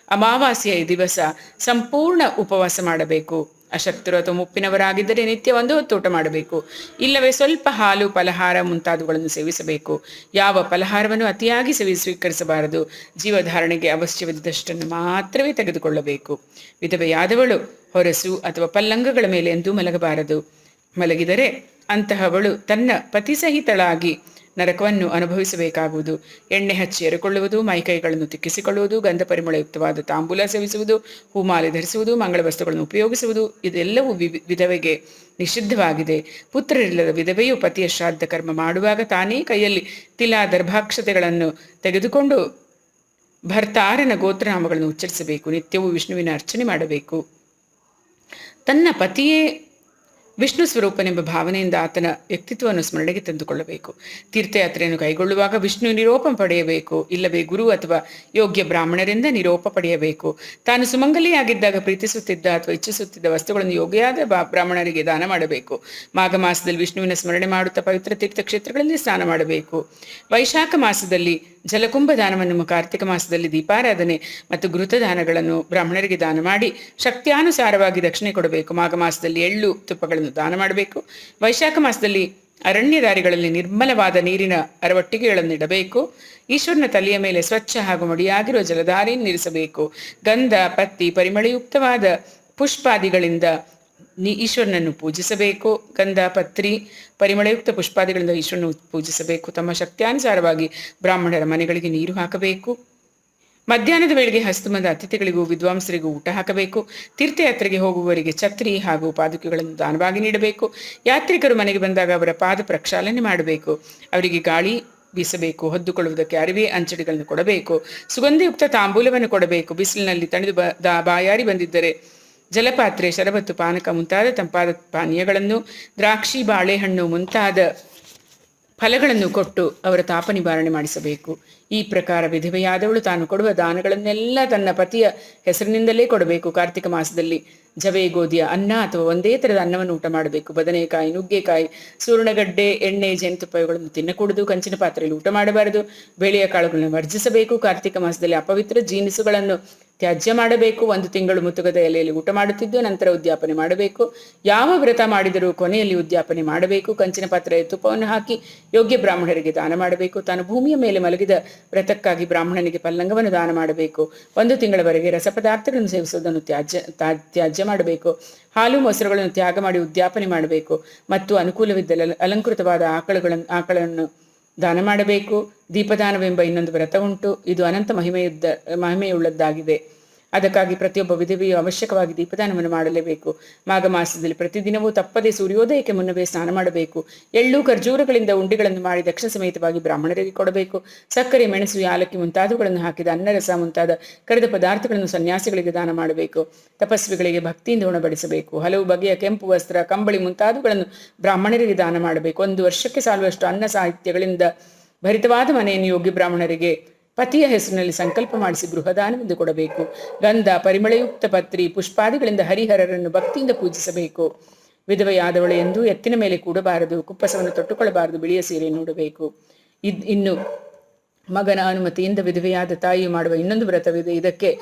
ಅಮಾವಾಸ್ಯೆಯ ದಿವಸ ಸಂಪೂರ್ಣ ಉಪವಾಸ ಮಾಡಬೇಕು. ಅಶಕ್ತರು ಅಥವಾ ಮುಪ್ಪಿನವರಾಗಿದ್ದರೆ ನಿತ್ಯ 1 ಹೊತ್ತು ಊಟ ಮಾಡಬೇಕು. ಇಲ್ಲವೇ ಸ್ವಲ್ಪ ಹಾಲು, ಫಲಹಾರ ಮುಂತಾದವುಗಳನ್ನು ಸೇವಿಸಬೇಕು. ಯಾವ ಫಲಹಾರವನ್ನು ಅತಿಯಾಗಿ ಸ್ವೀಕರಿಸಬಾರದು. ಜೀವಧಾರಣೆಗೆ ಅವಶ್ಯವಿದ್ದಷ್ಟನ್ನು ಮಾತ್ರವೇ ತೆಗೆದುಕೊಳ್ಳಬೇಕು. ವಿಧವೆಯಾದವಳು ಹೊರಸು ಅಥವಾ ಪಲ್ಲಂಗಗಳ ಮೇಲೆ ಎಂದೂ ಮಲಗಬಾರದು. ಮಲಗಿದರೆ ಅಂತಹವಳು ತನ್ನ ಪತಿಸಹಿತಳಾಗಿ ನರಕವನ್ನು ಅನುಭವಿಸಬೇಕಾಗುವುದು. ಎಣ್ಣೆ ಹಚ್ಚಿ ಎರೆಕೊಳ್ಳುವುದು, ಮೈಕೈಗಳನ್ನು ತಿಕ್ಕಿಸಿಕೊಳ್ಳುವುದು, ಗಂಧ ಪರಿಮಳಯುಕ್ತವಾದ ತಾಂಬೂಲ ಸೇವಿಸುವುದು, ಹೂಮಾಲೆ ಧರಿಸುವುದು, ಮಂಗಳ ವಸ್ತುಗಳನ್ನು ಉಪಯೋಗಿಸುವುದು ಇದೆಲ್ಲವೂ ವಿಧವೆಗೆ ನಿಷಿದ್ಧವಾಗಿದೆ. ಪುತ್ರರಿಲ್ಲದ ವಿಧವೆಯು ಪತಿಯ ಶ್ರಾದ್ದ ಕರ್ಮ ಮಾಡುವಾಗ ತಾನೇ ಕೈಯಲ್ಲಿ ತಿಲಾ ದರ್ಭಾಕ್ಷತೆಗಳನ್ನು ತೆಗೆದುಕೊಂಡು ಭರ್ತಾರನ ಗೋತ್ರನಾಮಗಳನ್ನು ಉಚ್ಚರಿಸಬೇಕು. ನಿತ್ಯವೂ ವಿಷ್ಣುವಿನ ಅರ್ಚನೆ ಮಾಡಬೇಕು. ತನ್ನ ಪತಿಯೇ ವಿಷ್ಣು ಸ್ವರೂಪನೆಂಬ ಭಾವನೆಯಿಂದ ಆತನ ವ್ಯಕ್ತಿತ್ವವನ್ನು ಸ್ಮರಣೆಗೆ ತಂದುಕೊಳ್ಳಬೇಕು. ತೀರ್ಥಯಾತ್ರೆಯನ್ನು ಕೈಗೊಳ್ಳುವಾಗ ವಿಷ್ಣು ನಿರೋಪ ಪಡೆಯಬೇಕು, ಇಲ್ಲವೇ ಗುರು ಅಥವಾ ಯೋಗ್ಯ ಬ್ರಾಹ್ಮಣರಿಂದ ನಿರೋಪ ಪಡೆಯಬೇಕು. ತಾನು ಸುಮಂಗಲಿಯಾಗಿದ್ದಾಗ ಪ್ರೀತಿಸುತ್ತಿದ್ದ ಅಥವಾ ಇಚ್ಛಿಸುತ್ತಿದ್ದ ವಸ್ತುಗಳನ್ನು ಯೋಗ್ಯವಾದ ಬ್ರಾಹ್ಮಣರಿಗೆ ದಾನ ಮಾಡಬೇಕು. ಮಾಘ ಮಾಸದಲ್ಲಿ ವಿಷ್ಣುವಿನ ಸ್ಮರಣೆ ಮಾಡುತ್ತಾ ಪವಿತ್ರ ತೀರ್ಥಕ್ಷೇತ್ರಗಳಲ್ಲಿ ಸ್ನಾನ ಮಾಡಬೇಕು. ವೈಶಾಖ ಮಾಸದಲ್ಲಿ ಜಲಕುಂಭ ದಾನವನ್ನು, ಕಾರ್ತಿಕ ಮಾಸದಲ್ಲಿ ದೀಪಾರಾಧನೆ ಮತ್ತು ಘೃತದಾನಗಳನ್ನು ಬ್ರಾಹ್ಮಣರಿಗೆ ದಾನ ಮಾಡಿ ಶಕ್ತಿಯಾನುಸಾರವಾಗಿ ದಕ್ಷಿಣೆ ಕೊಡಬೇಕು. ಮಾಘ ಮಾಸದಲ್ಲಿ ಎಳ್ಳು ತುಪ್ಪಗಳನ್ನು ದಾನ ಮಾಡಬೇಕು. ವೈಶಾಖ ಮಾಸದಲ್ಲಿ ಅರಣ್ಯ ದಾರಿಗಳಲ್ಲಿ ನಿರ್ಮಲವಾದ ನೀರಿನ ಅರವಟ್ಟಿಗೆಗಳನ್ನು ಇಡಬೇಕು. ಈಶ್ವರನ ತಲೆಯ ಮೇಲೆ ಸ್ವಚ್ಛ ಹಾಗೂ ಮಡಿಯಾಗಿರುವ ಜಲಧಾರೆಯನ್ನು ನಿಲ್ಲಿಸಬೇಕು. ಗಂಧ, ಪತ್ತಿ, ಪರಿಮಳಯುಕ್ತವಾದ ಪುಷ್ಪಾದಿಗಳಿಂದ ಈಶ್ವರನನ್ನು ಪೂಜಿಸಬೇಕು. ಗಂಧ, ಪತ್ರಿ, ಪರಿಮಳಯುಕ್ತ ಪುಷ್ಪಾದಿಗಳಿಂದ ಈಶ್ವರನನ್ನು ಪೂಜಿಸಬೇಕು. ತಮ್ಮ ಶಕ್ತಿಯಾನುಸಾರವಾಗಿ ಬ್ರಾಹ್ಮಣರ ಮನೆಗಳಿಗೆ ನೀರು ಹಾಕಬೇಕು. ಮಧ್ಯಾಹ್ನದ ವೇಳೆಗೆ ಹಸ್ತಮದ ಅತಿಥಿಗಳಿಗೂ ವಿದ್ವಾಂಸರಿಗೂ ಊಟ ಹಾಕಬೇಕು. ತೀರ್ಥಯಾತ್ರೆಗೆ ಹೋಗುವವರಿಗೆ ಛತ್ರಿ ಹಾಗೂ ಪಾದುಕೆಗಳನ್ನು ದಾನವಾಗಿ ನೀಡಬೇಕು. ಯಾತ್ರಿಕರು ಮನೆಗೆ ಬಂದಾಗ ಅವರ ಪಾದ ಪ್ರಕ್ಷಾಲನೆ ಮಾಡಬೇಕು. ಅವರಿಗೆ ಗಾಳಿ ಬೀಸಬೇಕು. ಹೊದ್ದುಕೊಳ್ಳುವುದಕ್ಕೆ ಅರಿವೆ ಅಂಚಡಿಗಳನ್ನು ಕೊಡಬೇಕು. ಸುಗಂಧಯುಕ್ತ ತಾಂಬೂಲವನ್ನು ಕೊಡಬೇಕು. ಬಿಸಿಲಿನಲ್ಲಿ ತಣಿದು ಬಾಯಾರಿ ಬಂದಿದ್ದರೆ ಜಲಪಾತ್ರೆ, ಶರಬತ್ತು, ಪಾನಕ ಮುಂತಾದ ತಂಪಾದ ಪಾನೀಯಗಳನ್ನು, ದ್ರಾಕ್ಷಿ, ಬಾಳೆಹಣ್ಣು ಮುಂತಾದ ಫಲಗಳನ್ನು ಕೊಟ್ಟು ಅವರ ತಾಪ ನಿವಾರಣೆ ಮಾಡಿಸಬೇಕು. ಈ ಪ್ರಕಾರ ವಿಧವೆಯಾದವಳು ತಾನು ಕೊಡುವ ದಾನಗಳನ್ನೆಲ್ಲ ತನ್ನ ಪತಿಯ ಹೆಸರಿನಿಂದಲೇ ಕೊಡಬೇಕು. ಕಾರ್ತಿಕ ಮಾಸದಲ್ಲಿ ಜವೆ, ಗೋಧಿಯ ಅನ್ನ ಅಥವಾ ಒಂದೇ ಥರದ ಅನ್ನವನ್ನು ಊಟ ಮಾಡಬೇಕು. ಬದನೆಕಾಯಿ, ನುಗ್ಗೆಕಾಯಿ, ಸೂರ್ಣಗಡ್ಡೆ, ಎಣ್ಣೆ, ಜೇನುತುಪ್ಪ ಇವುಗಳನ್ನು ತಿನ್ನಕೂಡದು. ಕಂಚಿನ ಪಾತ್ರೆಯಲ್ಲಿ ಊಟ ಮಾಡಬಾರದು. ಬೇಳೆಯ ಕಾಳುಗಳನ್ನು ವರ್ಜಿಸಬೇಕು. ಕಾರ್ತಿಕ ಮಾಸದಲ್ಲಿ ಅಪವಿತ್ರ ಜೀನಿಸುಗಳನ್ನು ತ್ಯಾಜ್ಯ ಮಾಡಬೇಕು. 1 ತಿಂಗಳು ಮುತ್ತುಗದ ಎಲೆಯಲ್ಲಿ ಊಟ ಮಾಡುತ್ತಿದ್ದು ನಂತರ ಉದ್ಯಾಪನೆ ಮಾಡಬೇಕು. ಯಾವ ವ್ರತ ಮಾಡಿದರೂ ಕೊನೆಯಲ್ಲಿ ಉದ್ಯಾಪನೆ ಮಾಡಬೇಕು. ಕಂಚಿನ ಪಾತ್ರೆಯ ತುಪ್ಪವನ್ನು ಹಾಕಿ ಯೋಗ್ಯ ಬ್ರಾಹ್ಮಣರಿಗೆ ದಾನ ಮಾಡಬೇಕು. ತಾನು ಭೂಮಿಯ ಮೇಲೆ ಮಲಗಿದ ವ್ರತಕ್ಕಾಗಿ ಬ್ರಾಹ್ಮಣನಿಗೆ ಪಲ್ಲಂಗವನ್ನು ದಾನ ಮಾಡಬೇಕು. 1 ತಿಂಗಳವರೆಗೆ ರಸಪದಾರ್ಥಗಳನ್ನು ಸೇವಿಸುವುದನ್ನು ತ್ಯಾಜ್ಯ ಮಾಡಬೇಕು. ಹಾಲು ಮೊಸರುಗಳನ್ನು ತ್ಯಾಗ ಮಾಡಿ ಉದ್ಯಾಪನೆ ಮಾಡಬೇಕು. ಮತ್ತು ಅನುಕೂಲವಿದ್ದ ಅಲಂಕೃತವಾದ ಆಕಳನ್ನು ದಾನ ಮಾಡಬೇಕು. ದೀಪದಾನವೆಂಬ ಇನ್ನೊಂದು ವ್ರತ ಉಂಟು. ಇದು ಅನಂತ ಮಹಿಮೆಯುಳ್ಳದ್ದಾಗಿದೆ. ಅದಕ್ಕಾಗಿ ಪ್ರತಿಯೊಬ್ಬ ವಿಧವೆಯು ಅವಶ್ಯಕವಾಗಿ ದೀಪದಾನವನ್ನು ಮಾಡಲೇಬೇಕು. ಮಾಘ ಮಾಸದಲ್ಲಿ ಪ್ರತಿದಿನವೂ ತಪ್ಪದೆ ಸೂರ್ಯೋದಯಕ್ಕೆ ಮುನ್ನವೇ ಸ್ನಾನ ಮಾಡಬೇಕು. ಎಳ್ಳು, ಖರ್ಜೂರಗಳಿಂದ ಉಂಡೆಗಳನ್ನು ಮಾಡಿ ದಕ್ಷಿಣ ಸಮೇತವಾಗಿ ಬ್ರಾಹ್ಮಣರಿಗೆ ಕೊಡಬೇಕು. ಸಕ್ಕರೆ, ಮೆಣಸು, ಯಾಲಕ್ಕಿ ಮುಂತಾದವುಗಳನ್ನು ಹಾಕಿದ ಅನ್ನರಸ ಮುಂತಾದ ಕರೆದ ಪದಾರ್ಥಗಳನ್ನು ಸನ್ಯಾಸಿಗಳಿಗೆ ದಾನ ಮಾಡಬೇಕು. ತಪಸ್ವಿಗಳಿಗೆ ಭಕ್ತಿಯಿಂದ ಉಣಬಡಿಸಬೇಕು. ಹಲವು ಬಗೆಯ ಕೆಂಪು ವಸ್ತ್ರ, ಕಂಬಳಿ ಮುಂತಾದವುಗಳನ್ನು ಬ್ರಾಹ್ಮಣರಿಗೆ ದಾನ ಮಾಡಬೇಕು. 1 ವರ್ಷಕ್ಕೆ ಸಾಲುವಷ್ಟು ಅನ್ನ ಸಾಹಿತ್ಯಗಳಿಂದ ಭರಿತವಾದ ಮನೆಯನ್ನು ಯೋಗ್ಯ ಬ್ರಾಹ್ಮಣರಿಗೆ ಪತಿಯ ಹೆಸರಿನಲ್ಲಿ ಸಂಕಲ್ಪ ಮಾಡಿಸಿ ಗೃಹದಾನವೆಂದು ಕೊಡಬೇಕು. ಗಂಧ, ಪರಿಮಳಯುಕ್ತ ಪತ್ರಿ, ಪುಷ್ಪಾದಿಗಳಿಂದ ಹರಿಹರರನ್ನು ಭಕ್ತಿಯಿಂದ ಪೂಜಿಸಬೇಕು. ವಿಧವೆಯಾದವಳು ಎಂದು ಎತ್ತಿನ ಮೇಲೆ ಕೂಡಬಾರದು. ಕುಪ್ಪಸವನ್ನು ತೊಟ್ಟುಕೊಳ್ಳಬಾರದು. ಬಿಳಿಯ ಸೀರೆಯನ್ನು ಉಡಬೇಕು. ಇನ್ನು ಮಗನ ಅನುಮತಿಯಿಂದ ವಿಧವೆಯಾದ ತಾಯಿಯು ಮಾಡುವ ಇನ್ನೊಂದು ವ್ರತವಿದೆ. ಇದಕ್ಕೆ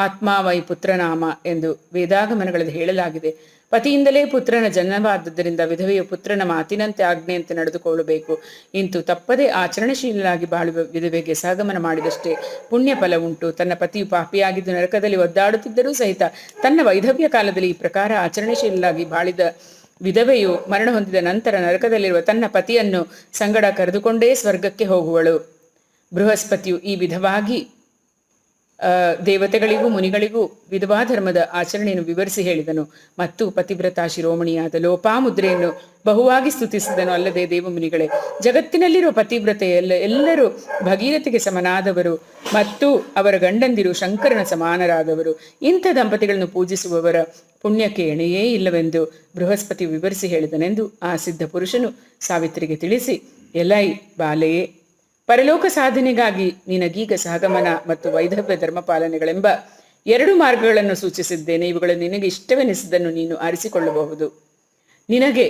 ಆತ್ಮಾವೈ ಪುತ್ರನಾಮ ಎಂದು ವೇದಾಗಮನಗಳಲ್ಲಿ ಹೇಳಲಾಗಿದೆ. ಪತಿಯಿಂದಲೇ ಪುತ್ರನ ಜನ್ಮವಾದದ್ದರಿಂದ ವಿಧವೆಯು ಪುತ್ರನ ಮಾತಿನಂತೆ ಆಜ್ಞೆಯಂತೆ ನಡೆದುಕೊಳ್ಳಬೇಕು. ಇಂತು ತಪ್ಪದೇ ಆಚರಣಶೀಲರಾಗಿ ಬಾಳುವ ವಿಧವೆಗೆ ಸಹಗಮನ ಮಾಡಿದಷ್ಟೇ ಪುಣ್ಯ ಫಲ ಉಂಟು. ತನ್ನ ಪತಿಯು ಪಾಪಿಯಾಗಿದ್ದು ನರಕದಲ್ಲಿ ಒದ್ದಾಡುತ್ತಿದ್ದರೂ ಸಹಿತ ತನ್ನ ವೈಧವ್ಯ ಕಾಲದಲ್ಲಿ ಈ ಪ್ರಕಾರ ಆಚರಣಶೀಲರಾಗಿ ಬಾಳಿದ ವಿಧವೆಯು ಮರಣ ಹೊಂದಿದ ನಂತರ ನರಕದಲ್ಲಿರುವ ತನ್ನ ಪತಿಯನ್ನು ಸಂಗಡ ಕರೆದುಕೊಂಡೇ ಸ್ವರ್ಗಕ್ಕೆ ಹೋಗುವಳು. ಬೃಹಸ್ಪತಿಯು ಈ ವಿಧವಾಗಿ ದೇವತೆಗಳಿಗೂ ಮುನಿಗಳಿಗೂ ವಿಧವಾ ಧರ್ಮದ ಆಚರಣೆಯನ್ನು ವಿವರಿಸಿ ಹೇಳಿದನು. ಮತ್ತು ಪತಿವ್ರತಾ ಶಿರೋಮಣಿಯಾದ ಲೋಪಾಮುದ್ರೆಯನ್ನು ಬಹುವಾಗಿ ಸ್ತುತಿಸಿದನು. ಅಲ್ಲದೆ ದೇವಮುನಿಗಳೇ, ಜಗತ್ತಿನಲ್ಲಿರುವ ಪತಿವ್ರತೆ ಎಲ್ಲರೂ ಭಗೀರಥಿಗೆ ಸಮನಾದವರು ಮತ್ತು ಅವರ ಗಂಡಂದಿರು ಶಂಕರನ ಸಮಾನರಾದವರು. ಇಂಥ ದಂಪತಿಗಳನ್ನು ಪೂಜಿಸುವವರ ಪುಣ್ಯಕ್ಕೆ ಎಣೆಯೇ ಇಲ್ಲವೆಂದು ಬೃಹಸ್ಪತಿ ವಿವರಿಸಿ ಹೇಳಿದನೆಂದು ಆ ಸಿದ್ಧ ಪುರುಷನು ಸಾವಿತ್ರಿಗೆ ತಿಳಿಸಿ, ಎಲೈ ಬಾಲೆಯೇ, ಪರಲೋಕ ಸಾಧನೆಗಾಗಿ ನಿನಗೀಗ ಸಹಗಮನ ಮತ್ತು ವೈಧವ್ಯ ಧರ್ಮಪಾಲನೆಗಳೆಂಬ 2 ಮಾರ್ಗಗಳನ್ನು ಸೂಚಿಸಿದ್ದೇನೆ. ಇವುಗಳು ನಿನಗೆ ಇಷ್ಟವೆನಿಸಿದ್ದನ್ನು ನೀನು ಆರಿಸಿಕೊಳ್ಳಬಹುದು. ನಿನಗೆ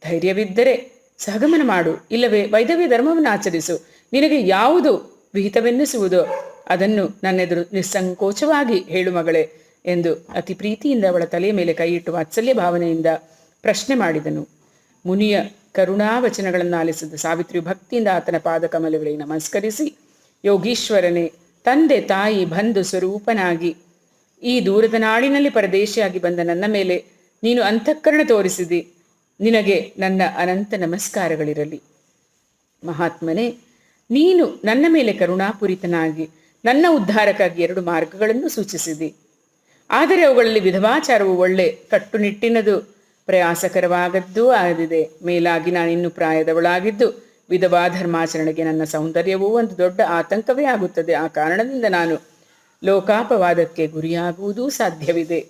ಧೈರ್ಯವಿದ್ದರೆ ಸಹಗಮನ ಮಾಡು, ಇಲ್ಲವೇ ವೈಧವ್ಯ ಧರ್ಮವನ್ನು ಆಚರಿಸು. ನಿನಗೆ ಯಾವುದು ವಿಹಿತವೆನ್ನಿಸುವುದೋ ಅದನ್ನು ನನ್ನೆದುರು ನಿಸ್ಸಂಕೋಚವಾಗಿ ಹೇಳು ಮಗಳೇ ಎಂದು ಅತಿ ಪ್ರೀತಿಯಿಂದ ಅವಳ ತಲೆಯ ಮೇಲೆ ಕೈಯಿಟ್ಟು ವಾತ್ಸಲ್ಯ ಭಾವನೆಯಿಂದ ಪ್ರಶ್ನೆ ಮಾಡಿದನು. ಮುನಿಯ ಕರುಣಾವಚನಗಳನ್ನು ಆಲಿಸಿದ ಸಾವಿತ್ರಿಯು ಭಕ್ತಿಯಿಂದ ಆತನ ಪಾದಕಮಲಗಳಿಗೆ ನಮಸ್ಕರಿಸಿ, ಯೋಗೀಶ್ವರನೇ, ತಂದೆ ತಾಯಿ ಬಂಧು ಸ್ವರೂಪನಾಗಿ ಈ ದೂರದ ನಾಡಿನಲ್ಲಿ ಪರದೇಶಿಯಾಗಿ ಬಂದ ನನ್ನ ಮೇಲೆ ನೀನು ಅಂತಃಕರಣ ತೋರಿಸಿದಿ. ನಿನಗೆ ನನ್ನ ಅನಂತ ನಮಸ್ಕಾರಗಳಿರಲಿ. ಮಹಾತ್ಮನೇ, ನೀನು ನನ್ನ ಮೇಲೆ ಕರುಣಾಪೂರಿತನಾಗಿ ನನ್ನ ಉದ್ಧಾರಕ್ಕಾಗಿ 2 ಮಾರ್ಗಗಳನ್ನು ಸೂಚಿಸಿದಿ. ಆದರೆ ಅವುಗಳಲ್ಲಿ ವಿಧವಾಚಾರವು ಒಳ್ಳೆ ಕಟ್ಟುನಿಟ್ಟಿನದು, ಪ್ರಯಾಸಕರವಾಗದ್ದೂ ಆಗಿದೆ. ಮೇಲಾಗಿ ನಾನಿನ್ನು ಪ್ರಾಯದವಳಾಗಿದ್ದು ವಿಧವಾ ಧರ್ಮಾಚರಣೆಗೆ ನನ್ನ ಸೌಂದರ್ಯವೂ ಒಂದು ದೊಡ್ಡ ಆತಂಕವೇ ಆಗುತ್ತದೆ. ಆ ಕಾರಣದಿಂದ ನಾನು ಲೋಕಾಪವಾದಕ್ಕೆ ಗುರಿಯಾಗುವುದೂ ಸಾಧ್ಯವಿದೆ.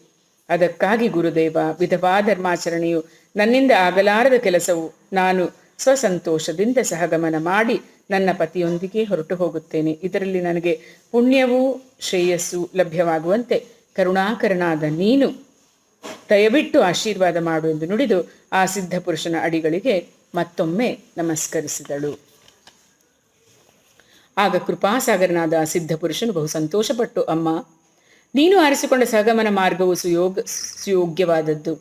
ಅದಕ್ಕಾಗಿ ಗುರುದೇವ, ವಿಧವಾ ಧರ್ಮಾಚರಣೆಯು ನನ್ನಿಂದ ಆಗಲಾರದ ಕೆಲಸವು. ನಾನು ಸ್ವಸಂತೋಷದಿಂದ ಸಹಗಮನ ಮಾಡಿ ನನ್ನ ಪತಿಯೊಂದಿಗೆ ಹೊರಟು ಹೋಗುತ್ತೇನೆ. ಇದರಲ್ಲಿ ನನಗೆ ಪುಣ್ಯವೂ ಶ್ರೇಯಸ್ಸು ಲಭ್ಯವಾಗುವಂತೆ ಕರುಣಾಕರನಾದ ನೀನು ದಯವಿಟ್ಟು ಆಶೀರ್ವಾದ ಮಾಡು ಎಂದು ನುಡಿದು ಆ ಸಿದ್ಧ ಪುರುಷನ ಅಡಿಗಳಿಗೆ ಮತ್ತೊಮ್ಮೆ ನಮಸ್ಕರಿಸಿದಳು. ಆಗ ಕೃಪಾಸಾಗರನಾದ ಆ ಸಿದ್ಧ ಪುರುಷನು ಬಹು ಸಂತೋಷಪಟ್ಟು, ಅಮ್ಮ, ನೀನು ಆರಿಸಿಕೊಂಡ ಸಹಗಮನ ಮಾರ್ಗವು ಸುಯೋಗ್ಯವಾದದ್ದು.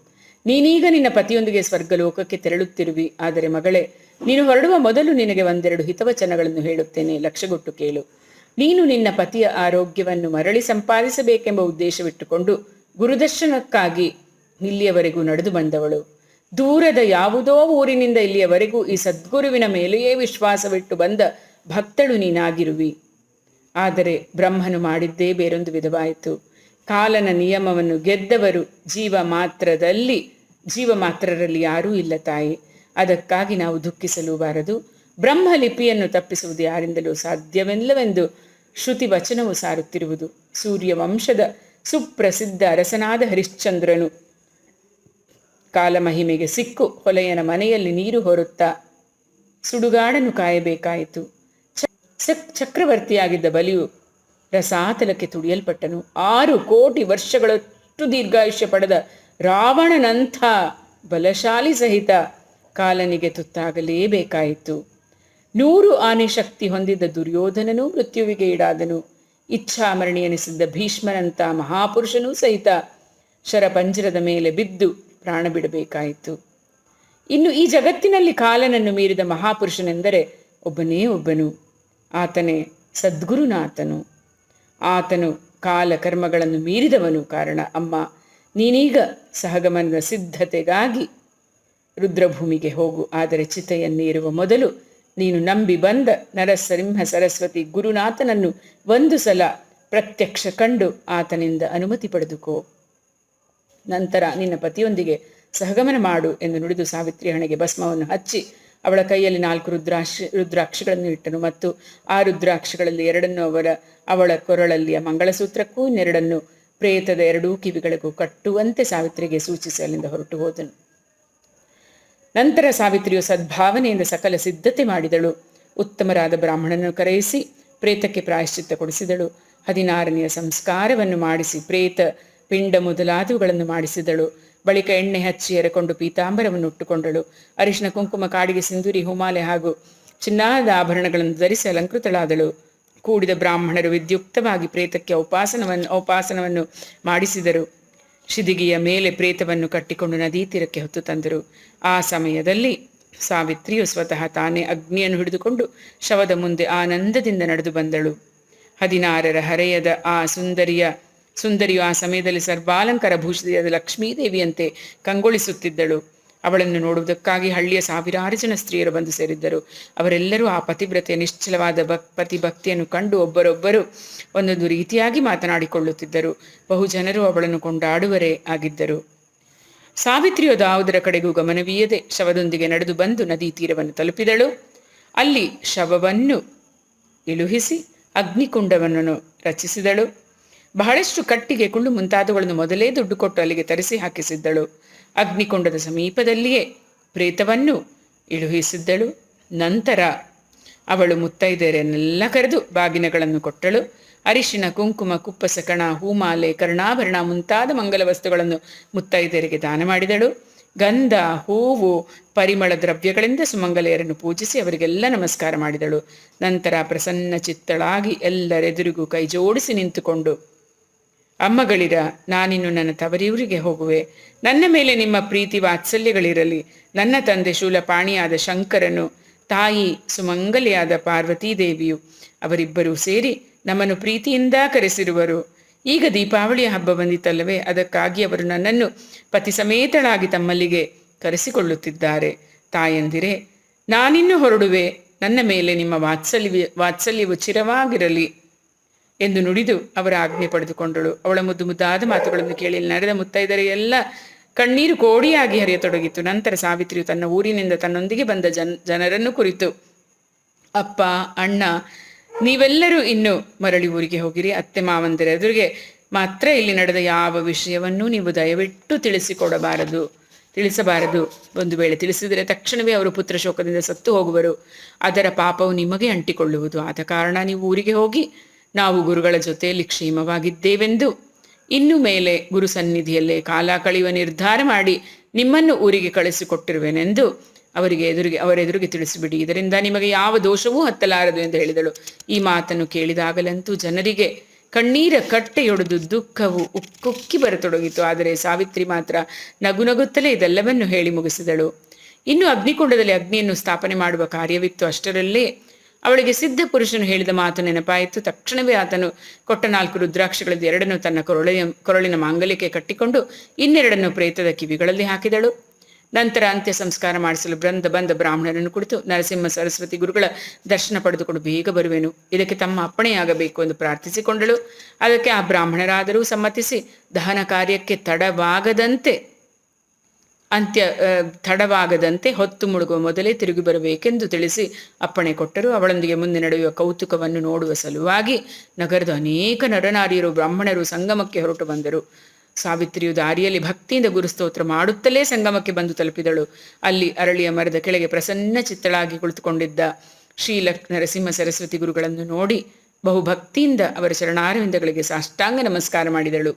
ನೀನೀಗ ನಿನ್ನ ಪತಿಯೊಂದಿಗೆ ಸ್ವರ್ಗಲೋಕಕ್ಕೆ ತೆರಳುತ್ತಿರುವಿ. ಆದರೆ ಮಗಳೇ, ನೀನು ಹೊರಡುವ ಮೊದಲು ನಿನಗೆ 1-2 ಹಿತವಚನಗಳನ್ನು ಹೇಳುತ್ತೇನೆ, ಲಕ್ಷ್ಯಗೊಟ್ಟು ಕೇಳು. ನೀನು ನಿನ್ನ ಪತಿಯ ಆರೋಗ್ಯವನ್ನು ಮರಳಿ ಸಂಪಾದಿಸಬೇಕೆಂಬ ಉದ್ದೇಶವಿಟ್ಟುಕೊಂಡು ಗುರುದರ್ಶನಕ್ಕಾಗಿ ಇಲ್ಲಿಯವರೆಗೂ ನಡೆದು ಬಂದವಳು. ದೂರದ ಯಾವುದೋ ಊರಿನಿಂದ ಇಲ್ಲಿಯವರೆಗೂ ಈ ಸದ್ಗುರುವಿನ ಮೇಲೆಯೇ ವಿಶ್ವಾಸವಿಟ್ಟು ಬಂದ ಭಕ್ತಳು ನೀನಾಗಿರುವಿ. ಆದರೆ ಬ್ರಹ್ಮನು ಮಾಡಿದ್ದೇ ಬೇರೊಂದು ವಿಧವಾಯಿತು. ಕಾಲನ ನಿಯಮವನ್ನು ಗೆದ್ದವರು ಜೀವ ಮಾತ್ರರಲ್ಲಿ ಯಾರೂ ಇಲ್ಲ ತಾಯಿ. ಅದಕ್ಕಾಗಿ ನಾವು ದುಃಖಿಸಲೂಬಾರದು. ಬ್ರಹ್ಮ ಲಿಪಿಯನ್ನು ತಪ್ಪಿಸುವುದು ಯಾರಿಂದಲೂ ಸಾಧ್ಯವಿಲ್ಲವೆಂದು ಶ್ರುತಿ ವಚನವು ಸಾರುತ್ತಿರುವುದು. ಸೂರ್ಯವಂಶದ ಸುಪ್ರಸಿದ್ಧ ಅರಸನಾದ ಹರಿಶ್ಚಂದ್ರನು ಕಾಲಮಹಿಮೆಗೆ ಸಿಕ್ಕು ಹೊಲೆಯನ ಮನೆಯಲ್ಲಿ ನೀರು ಹೊರುತ್ತಾ ಸುಡುಗಾಡನ್ನು ಕಾಯಬೇಕಾಯಿತು. ಚಕ್ರವರ್ತಿಯಾಗಿದ್ದ ಬಲಿಯು ರಸಾತಲಕ್ಕೆ ತುಡಿಯಲ್ಪಟ್ಟನು. 6 ಕೋಟಿ ವರ್ಷಗಳಷ್ಟು ದೀರ್ಘಾಯುಷ್ಯ ಪಡೆದ ರಾವಣನಂಥ ಬಲಶಾಲಿ ಸಹಿತ ಕಾಲನಿಗೆ ತುತ್ತಾಗಲೇಬೇಕಾಯಿತು. 100 ಆನೆ ಶಕ್ತಿ ಹೊಂದಿದ್ದ ದುರ್ಯೋಧನನೂ ಮೃತ್ಯುವಿಗೆ ಈಡಾದನು. ಇಚ್ಛಾಮರಣಿ ಎನಿಸಿದ್ದ ಭೀಷ್ಮನಂಥ ಮಹಾಪುರುಷನೂ ಸಹಿತ ಶರಪಂಜರದ ಮೇಲೆ ಬಿದ್ದು ಪ್ರಾಣ ಬಿಡಬೇಕಾಯಿತು. ಇನ್ನು ಈ ಜಗತ್ತಿನಲ್ಲಿ ಕಾಲನನ್ನು ಮೀರಿದ ಮಹಾಪುರುಷನೆಂದರೆ ಒಬ್ಬನೇ ಒಬ್ಬನು. ಆತನೇ ಸದ್ಗುರುನಾಥನು. ಆತನು ಕಾಲ ಕರ್ಮಗಳನ್ನು ಮೀರಿದವನು. ಕಾರಣ ಅಮ್ಮ, ನೀನೀಗ ಸಹಗಮನದ ಸಿದ್ಧತೆಗಾಗಿ ರುದ್ರಭೂಮಿಗೆ ಹೋಗು. ಆದರೆ ಚಿತೆಯನ್ನೇರುವ ಮೊದಲು ನೀನು ನಂಬಿ ಬಂದ ನರಸಿಂಹ ಸರಸ್ವತಿ ಗುರುನಾಥನನ್ನು 1 ಸಲ ಪ್ರತ್ಯಕ್ಷ ಕಂಡು ಆತನಿಂದ ಅನುಮತಿ ಪಡೆದುಕೋ. ನಂತರ ನಿನ್ನ ಪತಿಯೊಂದಿಗೆ ಸಹಗಮನ ಮಾಡು ಎಂದು ನುಡಿದು ಸಾವಿತ್ರಿ ಹಣೆಗೆ ಭಸ್ಮವನ್ನು ಹಚ್ಚಿ ಅವಳ ಕೈಯಲ್ಲಿ 4 ರುದ್ರಾಕ್ಷಿಗಳನ್ನು ಇಟ್ಟನು. ಮತ್ತು ಆ ರುದ್ರಾಕ್ಷಿಗಳಲ್ಲಿ 2 ಅವಳ ಕೊರಳಲ್ಲಿಯ ಮಂಗಳಸೂತ್ರಕ್ಕೂ 2 ಪ್ರೇತದ 2 ಕಿವಿಗಳಿಗೂ ಕಟ್ಟುವಂತೆ ಸಾವಿತ್ರಿಗೆ ಸೂಚಿಸಿ ಅಲ್ಲಿಂದ ಹೊರಟು ಹೋದನು. ನಂತರ ಸಾವಿತ್ರಿಯು ಸದ್ಭಾವನೆಯಿಂದ ಸಕಲ ಸಿದ್ಧತೆ ಮಾಡಿದಳು. ಉತ್ತಮರಾದ ಬ್ರಾಹ್ಮಣನನ್ನು ಕರೆಯಿಸಿ ಪ್ರೇತಕ್ಕೆ ಪ್ರಾಯಶ್ಚಿತ್ತ ಕೊಡಿಸಿದಳು. 16ನೆಯ ಸಂಸ್ಕಾರವನ್ನು ಮಾಡಿಸಿ ಪ್ರೇತ ಪಿಂಡ ಮೊದಲಾದವುಗಳನ್ನು ಮಾಡಿಸಿದಳು. ಬಳಿಕ ಎಣ್ಣೆ ಹಚ್ಚಿ ಎರಕೊಂಡು ಪೀತಾಂಬರವನ್ನು ಉಟ್ಟುಕೊಂಡಳು. ಅರಿಶಿನ ಕುಂಕುಮ, ಕಾಡಿಗೆ, ಸಿಂಧೂರಿ, ಹುಮಾಲೆ ಹಾಗೂ ಚಿನ್ನಾದ ಆಭರಣಗಳನ್ನು ಧರಿಸಿ ಅಲಂಕೃತಳಾದಳು. ಕೂಡಿದ ಬ್ರಾಹ್ಮಣರು ವಿದ್ಯುಕ್ತವಾಗಿ ಪ್ರೇತಕ್ಕೆ ಔಪಾಸನವನ್ನು ಮಾಡಿಸಿದರು. ಶಿದಿಗೆಯ ಮೇಲೆ ಪ್ರೇತವನ್ನು ಕಟ್ಟಿಕೊಂಡು ನದಿ ತೀರಕ್ಕೆ ಹೊತ್ತು ತಂದರು. ಆ ಸಮಯದಲ್ಲಿ ಸಾವಿತ್ರಿಯು ಸ್ವತಃ ತಾನೇ ಅಗ್ನಿಯನ್ನು ಹಿಡಿದುಕೊಂಡು ಶವದ ಮುಂದೆ ಆನಂದದಿಂದ ನಡೆದು ಬಂದಳು. 16ರ ಹರೆಯದ ಆ ಸುಂದರಿಯು ಆ ಸಮಯದಲ್ಲಿ ಸರ್ವಾಲಂಕಾರ ಭೂಷಿತೆಯಾದ ಲಕ್ಷ್ಮೀದೇವಿಯಂತೆ ಕಂಗೊಳಿಸುತ್ತಿದ್ದಳು. ಅವಳನ್ನು ನೋಡುವುದಕ್ಕಾಗಿ ಹಳ್ಳಿಯ ಸಾವಿರಾರು ಜನ ಸ್ತ್ರೀಯರು ಬಂದು ಸೇರಿದ್ದರು. ಅವರೆಲ್ಲರೂ ಆ ಪತಿವ್ರತೆಯ ನಿಶ್ಚಲವಾದ ಭಕ್ತಿಯನ್ನು ಕಂಡು ಒಬ್ಬರೊಬ್ಬರು ಒಂದೊಂದು ರೀತಿಯಾಗಿ ಮಾತನಾಡಿಕೊಳ್ಳುತ್ತಿದ್ದರು. ಬಹುಜನರು ಅವಳನ್ನು ಕೊಂಡಾಡುವರೇ ಆಗಿದ್ದರು. ಸಾವಿತ್ರಿಯು ಯಾವುದರ ಕಡೆಗೂ ಗಮನವೀಯದೆ ಶವದೊಂದಿಗೆ ನಡೆದು ಬಂದು ನದಿ ತೀರವನ್ನು ತಲುಪಿದಳು. ಅಲ್ಲಿ ಶವವನ್ನು ಇಳುಹಿಸಿ ಅಗ್ನಿಕುಂಡವನ್ನು ರಚಿಸಿದಳು. ಬಹಳಷ್ಟು ಕಟ್ಟಿಗೆ, ಕುಳ್ಳು ಮುಂತಾದವುಗಳನ್ನು ಮೊದಲೇ ದುಡ್ಡು ಕೊಟ್ಟು ಅಲ್ಲಿಗೆ ತರಿಸಿ ಹಾಕಿಸಿದ್ದಳು. ಅಗ್ನಿಕುಂಡದ ಸಮೀಪದಲ್ಲಿಯೇ ಪ್ರೇತವನ್ನು ಇಳುಹಿಸಿದ್ದಳು. ನಂತರ ಅವಳು ಮುತ್ತೈದೆಯರನ್ನೆಲ್ಲ ಕರೆದು ಬಾಗಿನಗಳನ್ನು ಕೊಟ್ಟಳು. ಅರಿಶಿನ, ಕುಂಕುಮ, ಕುಪ್ಪಸ, ಕಣ, ಹೂಮಾಲೆ, ಕರ್ಣಾಭರಣ ಮುಂತಾದ ಮಂಗಲ ವಸ್ತುಗಳನ್ನು ಮುತ್ತೈದೆಯರಿಗೆ ದಾನ ಮಾಡಿದಳು. ಗಂಧ, ಹೂವು, ಪರಿಮಳ ದ್ರವ್ಯಗಳಿಂದ ಸುಮಂಗಲೆಯರನ್ನು ಪೂಜಿಸಿ ಅವರಿಗೆಲ್ಲ ನಮಸ್ಕಾರ ಮಾಡಿದಳು. ನಂತರ ಪ್ರಸನ್ನ ಚಿತ್ತಳಾಗಿ ಎಲ್ಲರೆದುರಿಗೂ ಕೈ ಜೋಡಿಸಿ ನಿಂತುಕೊಂಡು, ಅಮ್ಮಗಳಿರ, ನಾನಿನ್ನು ನನ್ನ ತವರಿಯೂರಿಗೆ ಹೋಗುವೆ. ನನ್ನ ಮೇಲೆ ನಿಮ್ಮ ಪ್ರೀತಿ ವಾತ್ಸಲ್ಯಗಳಿರಲಿ. ನನ್ನ ತಂದೆ ಶೂಲಪಾಣಿಯಾದ ಶಂಕರನು, ತಾಯಿ ಸುಮಂಗಲಿಯಾದ ಪಾರ್ವತೀದೇವಿಯು ಅವರಿಬ್ಬರೂ ಸೇರಿ ನಮ್ಮನ್ನು ಪ್ರೀತಿಯಿಂದ ಕರೆಸಿರುವರು. ಈಗ ದೀಪಾವಳಿಯ ಹಬ್ಬ ಬಂದಿತಲ್ಲವೇ, ಅದಕ್ಕಾಗಿ ಅವರು ನನ್ನನ್ನು ಪತಿ ಸಮೇತಳಾಗಿ ತಮ್ಮಲ್ಲಿಗೆ ಕರೆಸಿಕೊಳ್ಳುತ್ತಿದ್ದಾರೆ. ತಾಯಂದಿರೆ, ನಾನಿನ್ನು ಹೊರಡುವೆ, ನನ್ನ ಮೇಲೆ ನಿಮ್ಮ ವಾತ್ಸಲ್ಯವು ಚಿರವಾಗಿರಲಿ ಎಂದು ನುಡಿದು ಅವರ ಆಜ್ಞೆ ಪಡೆದುಕೊಂಡಳು. ಅವಳ ಮುದ್ದು ಮುದ್ದಾದ ಮಾತುಗಳನ್ನು ಕೇಳಿ ನಡೆದ ಮುತ್ತೈದರ ಎಲ್ಲ ಕಣ್ಣೀರು ಕೋಡಿಯಾಗಿ ಹರಿಯತೊಡಗಿತು. ನಂತರ ಸಾವಿತ್ರಿಯು ತನ್ನ ಊರಿನಿಂದ ತನ್ನೊಂದಿಗೆ ಬಂದ ಜನರನ್ನು ಕುರಿತು, ಅಪ್ಪ, ಅಣ್ಣ, ನೀವೆಲ್ಲರೂ ಇನ್ನು ಮರಳಿ ಊರಿಗೆ ಹೋಗಿರಿ. ಅತ್ತೆ ಮಾವಂದಿರ ಎದುರಿಗೆ ಮಾತ್ರ ಇಲ್ಲಿ ನಡೆದ ಯಾವ ವಿಷಯವನ್ನೂ ನೀವು ದಯವಿಟ್ಟು ತಿಳಿಸಬಾರದು. ಒಂದು ವೇಳೆ ತಿಳಿಸಿದರೆ ತಕ್ಷಣವೇ ಅವರು ಪುತ್ರ ಶೋಕದಿಂದ ಸತ್ತು ಹೋಗುವರು. ಅದರ ಪಾಪವು ನಿಮಗೆ ಅಂಟಿಕೊಳ್ಳುವುದು. ಆದ ಕಾರಣ ನೀವು ಊರಿಗೆ ಹೋಗಿ ನಾವು ಗುರುಗಳ ಜೊತೆಯಲ್ಲಿ ಕ್ಷೇಮವಾಗಿದ್ದೇವೆಂದು ಇನ್ನು ಮೇಲೆ ಗುರು ಸನ್ನಿಧಿಯಲ್ಲೇ ಕಾಲ ಕಳೆಯುವ ನಿರ್ಧಾರ ಮಾಡಿ ನಿಮ್ಮನ್ನು ಊರಿಗೆ ಕಳಿಸಿಕೊಟ್ಟಿರುವೆನೆಂದು ಅವರೆದುರಿಗೆ ತಿಳಿಸಿಬಿಡಿ. ಇದರಿಂದ ನಿಮಗೆ ಯಾವ ದೋಷವೂ ಹತ್ತಲಾರದು ಎಂದು ಹೇಳಿದಳು. ಈ ಮಾತನ್ನು ಕೇಳಿದಾಗಲಂತೂ ಜನರಿಗೆ ಕಣ್ಣೀರ ಕಟ್ಟೆಯೊಡೆದು ದುಃಖವು ಉಕ್ಕುಕ್ಕಿ ಬರತೊಡಗಿತು. ಆದರೆ ಸಾವಿತ್ರಿ ಮಾತ್ರ ನಗುನಗುತ್ತಲೇ ಇದೆಲ್ಲವನ್ನು ಹೇಳಿ ಮುಗಿಸಿದಳು. ಇನ್ನು ಅಗ್ನಿಕುಂಡದಲ್ಲಿ ಅಗ್ನಿಯನ್ನು ಸ್ಥಾಪನೆ ಮಾಡುವ ಕಾರ್ಯವಿತ್ತು. ಅಷ್ಟರಲ್ಲೇ ಅವಳಿಗೆ ಸಿದ್ಧ ಪುರುಷನು ಹೇಳಿದ ಮಾತು ನೆನಪಾಯಿತು. ತಕ್ಷಣವೇ ಆತನು ಕೊಟ್ಟ 4 ರುದ್ರಾಕ್ಷಗಳಲ್ಲಿ 2 ತನ್ನ ಕೊರಳಿನ ಮಾಂಗಲ್ಯಕ್ಕೆ ಕಟ್ಟಿಕೊಂಡು 2 ಪ್ರೇತದ ಕಿವಿಗಳಲ್ಲಿ ಹಾಕಿದಳು. ನಂತರ ಅಂತ್ಯ ಸಂಸ್ಕಾರ ಮಾಡಿಸಲು ಬಂದ ಬ್ರಾಹ್ಮಣರನ್ನು ಕುರಿತು, ನರಸಿಂಹ ಸರಸ್ವತಿ ಗುರುಗಳ ದರ್ಶನ ಪಡೆದುಕೊಂಡು ಬೇಗ ಬರುವೆನು, ಇದಕ್ಕೆ ತಮ್ಮ ಅಪ್ಪಣೆಯಾಗಬೇಕು ಎಂದು ಪ್ರಾರ್ಥಿಸಿಕೊಂಡಳು. ಅದಕ್ಕೆ ಆ ಬ್ರಾಹ್ಮಣರಾದರೂ ಸಮ್ಮತಿಸಿ ದಹನ ಕಾರ್ಯಕ್ಕೆ ತಡವಾಗದಂತೆ ಹೊತ್ತು ಮುಳುಗುವ ಮೊದಲೇ ತಿರುಗಿ ಬರಬೇಕೆಂದು ತಿಳಿಸಿ ಅಪ್ಪಣೆ ಕೊಟ್ಟರು. ಅವಳೊಂದಿಗೆ ಮುಂದೆ ನಡೆಯುವ ಕೌತುಕವನ್ನು ನೋಡುವ ಸಲುವಾಗಿ ನಗರದ ಅನೇಕ ನರನಾರಿಯರು ಬ್ರಾಹ್ಮಣರು ಸಂಗಮಕ್ಕೆ ಹೊರಟು ಬಂದರು. ಸಾವಿತ್ರಿಯು ದಾರಿಯಲ್ಲಿ ಭಕ್ತಿಯಿಂದ ಗುರುಸ್ತೋತ್ರ ಮಾಡುತ್ತಲೇ ಸಂಗಮಕ್ಕೆ ಬಂದು ತಲುಪಿದಳು. ಅಲ್ಲಿ ಅರಳಿಯ ಮರದ ಕೆಳಗೆ ಪ್ರಸನ್ನ ಚಿತ್ತಳಾಗಿ ಕುಳಿತುಕೊಂಡಿದ್ದ ನರಸಿಂಹ ಸರಸ್ವತಿ ಗುರುಗಳನ್ನು ನೋಡಿ ಬಹುಭಕ್ತಿಯಿಂದ ಅವರ ಚರಣಾರವಿಂದಗಳಿಗೆ ಸಾಷ್ಟಾಂಗ ನಮಸ್ಕಾರ ಮಾಡಿದಳು.